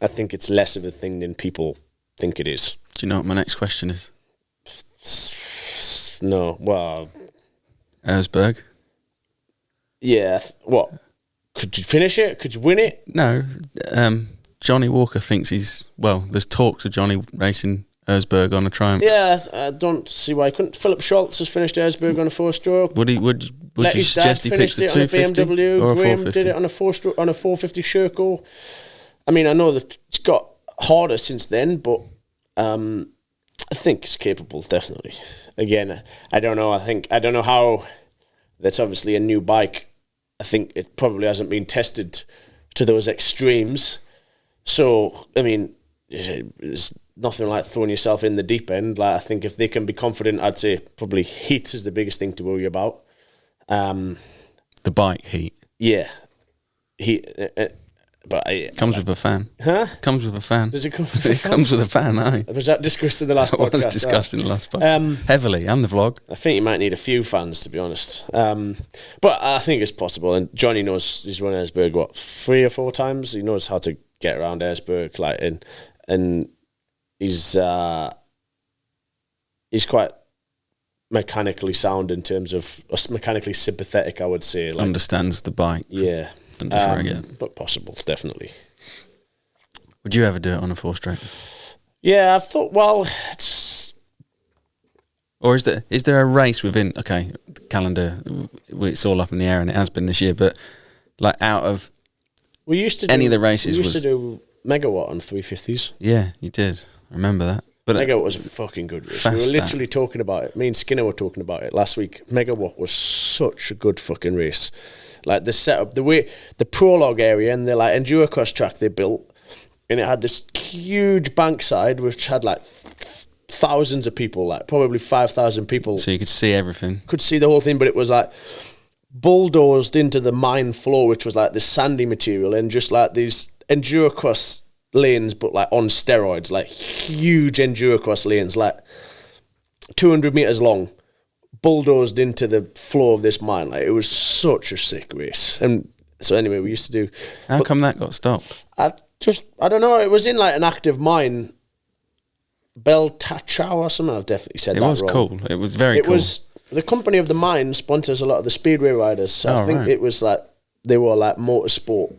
I think it's less of a thing than people think it is. Do you know what my next question is? No, well, Erzberg. Yeah, what? Could you finish it? Could you win it? No, Johnny Walker thinks there's talks of Johnny racing Erzberg on a Triumph. Yeah, I don't see why he couldn't. Philip Schultz has finished Erzberg on a 4-stroke. Would you suggest he picks the 250 BMW. or a Graham 450? did it on a 4-stroke, on a 450 Sherco. I mean, I know that it's got harder since then, but I think it's capable, definitely. Again, I don't know. I don't know how. That's obviously a new bike. I think it probably hasn't been tested to those extremes. So, I mean, it's nothing like throwing yourself in the deep end. Like, I think if they can be confident, I'd say probably heat is the biggest thing to worry about. The bike heat. Yeah, heat. But comes with a fan. Huh? Comes with a fan. Does it come with a fan? It comes with a fan, aye. Was that discussed in the last podcast? It was discussed in the last podcast. Heavily, and the vlog. I think you might need a few fans, to be honest. But I think it's possible. And Johnny knows he's run Erzberg, 3 or 4 times? He knows how to get around Erzberg. Like, and he's quite mechanically sound in terms of, mechanically sympathetic, I would say. Like, understands the bike. Yeah. But possible, definitely. Would you ever do it on a 4-stroke? Yeah, I've thought, well, it's... Or is there a race within, okay, calendar, it's all up in the air and it has been this year, but like out of we used to any of the races we used to do Megawatt on 350s. Yeah, you did. I remember that. But Megawatt was a fucking good race. We were literally talking about it. Me and Skinner were talking about it last week. Megawatt was such a good fucking race. Like, the setup, the way, the prologue area and the, like, endurocross track they built, and it had this huge bankside which had like thousands of people, like probably 5,000 people. So you could see everything. Could see the whole thing, but it was like bulldozed into the mine floor, which was like this sandy material, and just like these endurocross lanes, but like on steroids, like huge endurocross lanes, like 200 meters long, bulldozed into the floor of this mine. Like, it was such a sick race. And so anyway, we used to do... How come that got stopped? I don't know, it was in like an active mine, Beltachow or something. I've definitely said that wrong. It was cool. It was very cool. It was, the company of the mine sponsors a lot of the speedway riders, so I think it was like, they were like motorsport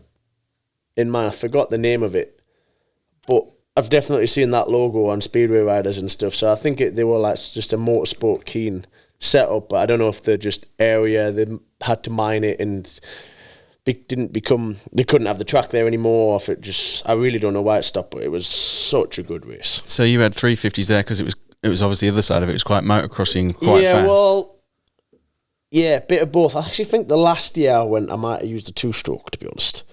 in mine. I forgot the name of it, but I've definitely seen that logo on speedway riders and stuff, so I think they were like just a motorsport keen setup, but I don't know if they're just area, they had to mine it and they couldn't have the track there anymore, or if it just, I really don't know why it stopped, but it was such a good race. So you had 350s there because it was obviously the other side of it was quite motocrossing, quite fast. Yeah, bit of both. I actually think the last year I went, I might have used a 2-stroke, to be honest.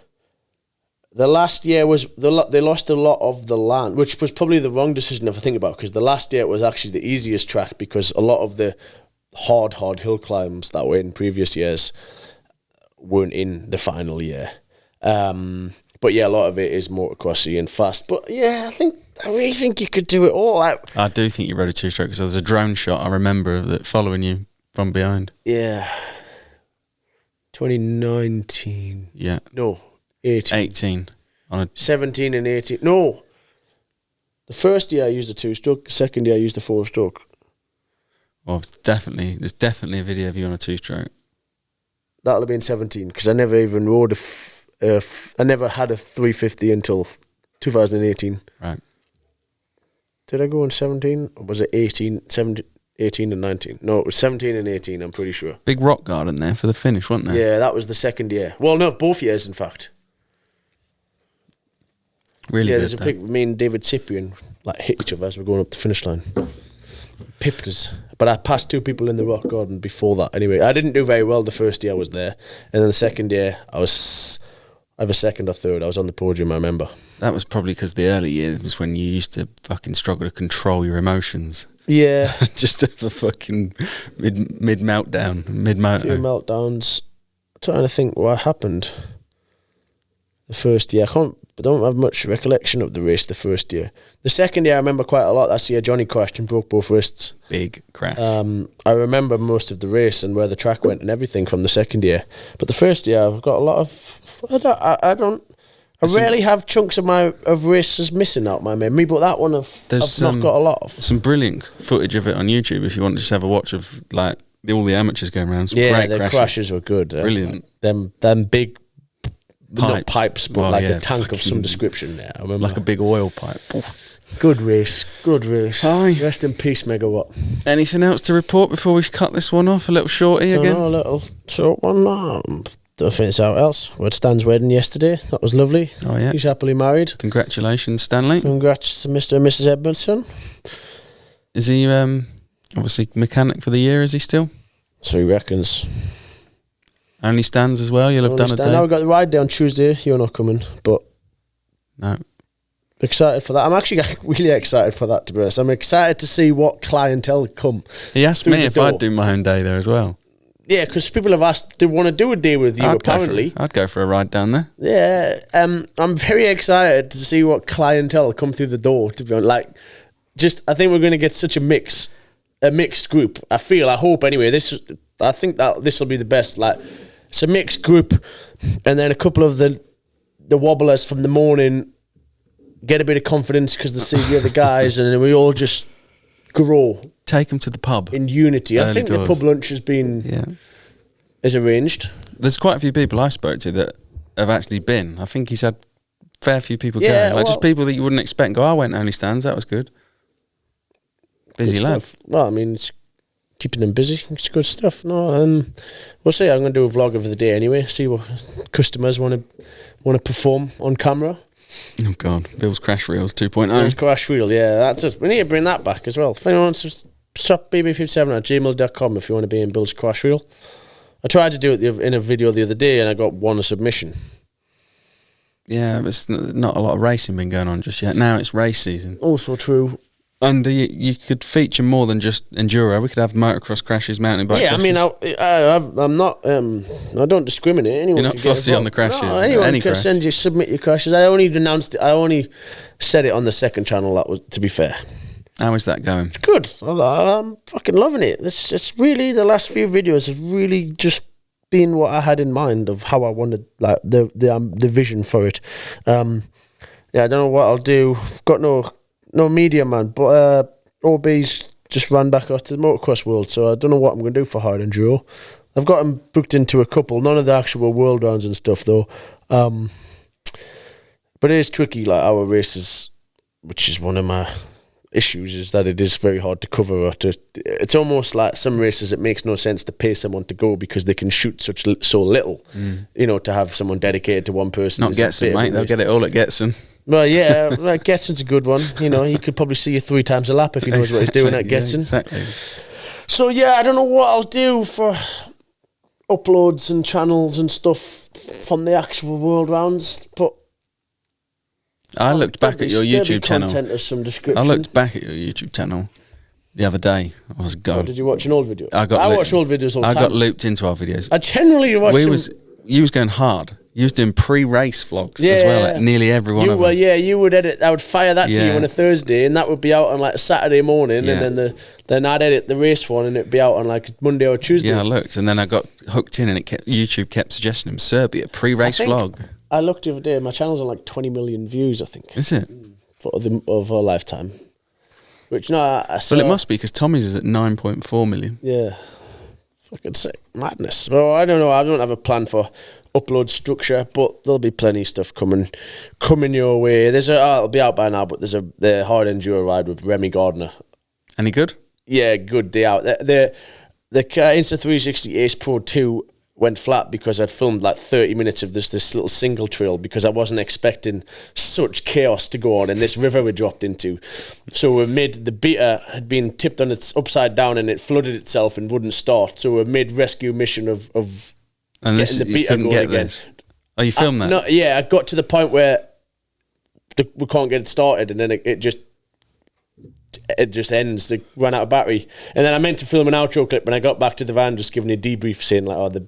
The last year was, they lost a lot of the land, which was probably the wrong decision if I think about it, because the last year was actually the easiest track, because a lot of the hard hill climbs that were in previous years weren't in the final year. But yeah, a lot of it is motocrossy and fast. But yeah, I really think you could do it all. I do think you rode a 2-stroke, because there was a drone shot I remember of it following you from behind. Yeah. 2019. Yeah. No, 18. 18. On a 17 and 18. No. The first year I used a 2-stroke. The second year I used a 4-stroke. Well, there's definitely a video of you on a 2-stroke. That'll have been 17, because I never even rode I never had a 350 until 2018. Right. Did I go on 17? Or was it 18 and 19? No, it was 17 and 18, I'm pretty sure. Big rock garden there for the finish, wasn't there? Yeah, that was the second year. Well, no, both years, in fact. Really yeah, good. There's a pic, me and David Cyprian hit each other as we're going up the finish line. Pipped us. But I passed 2 people in the rock garden before that. Anyway, I didn't do very well the first year I was there. And then the second year, I was either second or third. I was on the podium, I remember. That was probably because the early years was when you used to fucking struggle to control your emotions. Yeah. Just have a fucking mid meltdown, mid motor. A few meltdowns. I'm trying to think what happened the first year. I don't have much recollection of the race the first year. The second year I remember quite a lot. That's the year Johnny crashed and broke both wrists. Big crash. I remember most of the race and where the track went and everything from the second year. But the first year I've got a lot of... I rarely have chunks of races missing out my memory, but that one I've not got a lot of. Some brilliant footage of it on YouTube if you want to just have a watch of all the amateurs going around. Some yeah, great the crashes were good. Brilliant. Them big pipes, but a tank of some description there. I remember. Like a big oil pipe. Oof. Good race. Aye. Rest in peace, Megawatt. Anything else to report before we cut this one off? A little shorty again? A little short one. Don't think it's out else. We had Stan's wedding yesterday. That was lovely. Oh, yeah. He's happily married. Congratulations, Stanley. Congrats to Mr. and Mrs. Edmondson. Is he obviously mechanic for the year, is he still? So he reckons. Only Stans as well? You'll have done a day? Now we've got the ride day on Tuesday. You're not coming, but... No. Excited for that. I'm actually really excited for that, to be honest. I'm excited to see what clientele come. He asked me if I'd do my own day there as well. Yeah, because people have asked, they want to do a day with you, apparently. I'd go for a ride down there. Yeah, I'm very excited to see what clientele come through the door, to be honest. I think we're going to get such a mixed group. I hope anyway. I think that this will be the best. It's a mixed group, and then a couple of the wobblers from the morning get a bit of confidence because they see the other guys, and then we all just grow. Take them to the pub in unity. I think the pub lunch has been is arranged. There's quite a few people I spoke to that have actually been. I think he's had a fair few people going. Just people that you wouldn't expect and go, I went only Stands, that was good. Busy lad. Well, I mean, it's keeping them busy. It's good stuff. No, we'll see. I'm going to do a vlog of the day anyway. See what customers want to perform on camera. Oh God, Bill's Crash Reels 2.0. Bill's Crash Reel, yeah, that's it. We need to bring that back as well. If anyone wants to shopbb57@gmail.com if you want to be in Bill's Crash Reel. I tried to do it in a video the other day and I got one submission. Yeah, but not a lot of racing been going on just yet. Now it's race season. Also true. And you could feature more than just enduro. We could have motocross crashes, mountain bike crashes. I mean, I'm not. I don't discriminate. Anyone You're not fussy on the crashes. No, anyone can submit your crashes. I only announced it. I only said it on the second channel. That was, to be fair. How is that going? It's good. I'm fucking loving it. It's really, the last few videos have really just been what I had in mind of how I wanted, the vision for it. I don't know what I'll do. I've got no media man, but OB's just ran back off to the motocross world, so I don't know what I'm going to do for Hard Enduro. I've got him booked into a couple, none of the actual world rounds and stuff though. But it is tricky, our races, which is one of my issues, is that it is very hard to cover. It's almost like some races, it makes no sense to pay someone to go because they can shoot so little. To have someone dedicated to one person. Not Getson, mate. They'll get it all at Getson. Well, yeah, Getson's a good one. He could probably see you 3 times a lap if he knows what he's doing at Getson. Exactly. So, I don't know what I'll do for uploads and channels and stuff from the actual world rounds, but I looked back at your YouTube channel. Content of some description. I looked back at your YouTube channel the other day. I was gone. Did you watch an old video? I watch old videos all the time. I got looped into our videos. I generally watch You was going hard. You was doing pre-race vlogs as well, like nearly every one of them. Well, yeah, you would edit. I would fire that to you on a Thursday, and that would be out on like a Saturday morning, and then I'd edit the race one, and it'd be out on like Monday or Tuesday. Yeah, I looked, and then I got hooked in, and YouTube kept suggesting him Serbia pre-race vlog. I looked the other day. My channel's on like 20 million views, I think. Is it? Of a lifetime. Which I saw. Well, it must be because Tommy's is at 9.4 million. Yeah, fucking sick madness. Well, I don't know. I don't have a plan for upload structure, but there'll be plenty of stuff coming your way. It'll be out by now, but there's the Hard Enduro ride with Remy Gardner. Any good? Yeah, good day out. The Insta360 Ace Pro 2 went flat because I'd filmed like 30 minutes of this little single trail because I wasn't expecting such chaos to go on in this river we dropped into. So the beater had been tipped on its upside down and it flooded itself and wouldn't start. So we made rescue mission of and getting the beater going again. Oh, you filmed that? No, yeah, I got to the point where we can't get it started, and then it just ends. They ran out of battery, and then I meant to film an outro clip. When I got back to the van, just giving a debrief, saying like,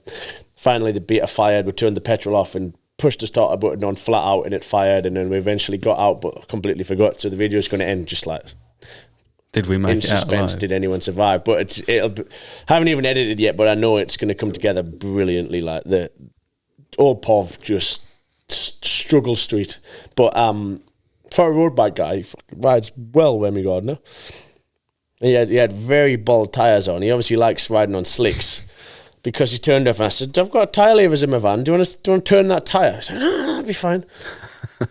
finally the beater fired. We turned the petrol off and pushed the starter button on flat out, and it fired. And then we eventually got out, but completely forgot. So the video is going to end just like. Did we make in it suspense? out alive? Did anyone survive? But I haven't even edited yet, but I know it's going to come together brilliantly. Like the old Pov just struggle street, but for a road bike guy, he rides well. Remy Gardner. He had very bald tires on. He obviously likes riding on slicks because he turned up and I said, "I've got tire levers in my van. Do you want to turn that tire?" I said, "No, that'll be fine."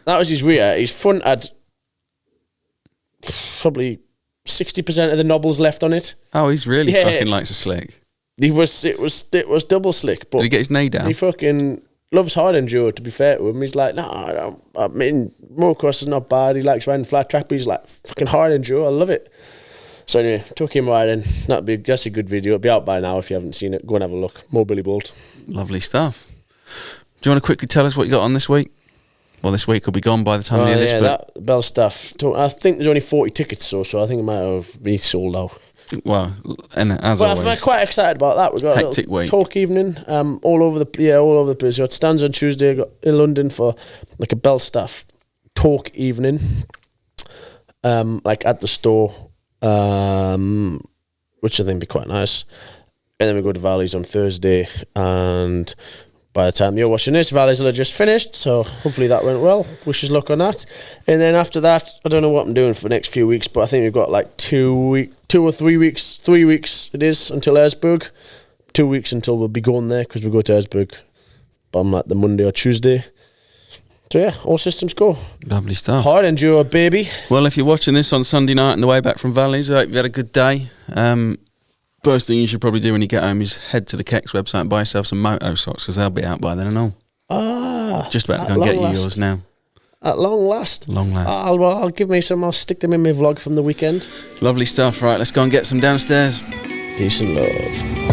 That was his rear. His front had probably 60% of the knobbles left on it. Oh, he's really fucking likes a slick. It was double slick. But did he get his knee down? He fucking loves hard enduro, to be fair to him. He's like, no, I mean, motocross is not bad. He likes riding flat track, but he's like, fucking hard enduro, I love it. So anyway, took him riding. That's a good video. It'll be out by now if you haven't seen it. Go and have a look. More Billy Bolt. Lovely stuff. Do you want to quickly tell us what you got on this week? Well, this week will be gone by the time you hear this. But that Bell stuff. I think there's only 40 tickets, so I think it might have been sold out. Well, and as always, I'm quite excited about that. We've got hectic a week. Talk evening, all over the place. We got stands on Tuesday. Got in London for like a Bell staff talk evening, like at the store, which I think would be quite nice. And then we go to Valleys on Thursday, and by the time you're watching this, Valleys will have just finished, so hopefully that went well. Wish us luck on that. And then after that, I don't know what I'm doing for the next few weeks, but I think we've got like 3 weeks it is until Erzberg. 2 weeks until we'll be going there, because we go to Erzberg on like the Monday or Tuesday. So yeah, all systems go. Lovely stuff. Hard enduro, baby. Well, if you're watching this on Sunday night on the way back from Valleys, I hope you had a good day. First thing you should probably do when you get home is head to the Kex website and buy yourself some moto socks, because they'll be out by then and all. Just about to go and get you yours now. At long last. Long last. I'll give me some. I'll stick them in my vlog from the weekend. Lovely stuff. Right, let's go and get some downstairs. Peace and love.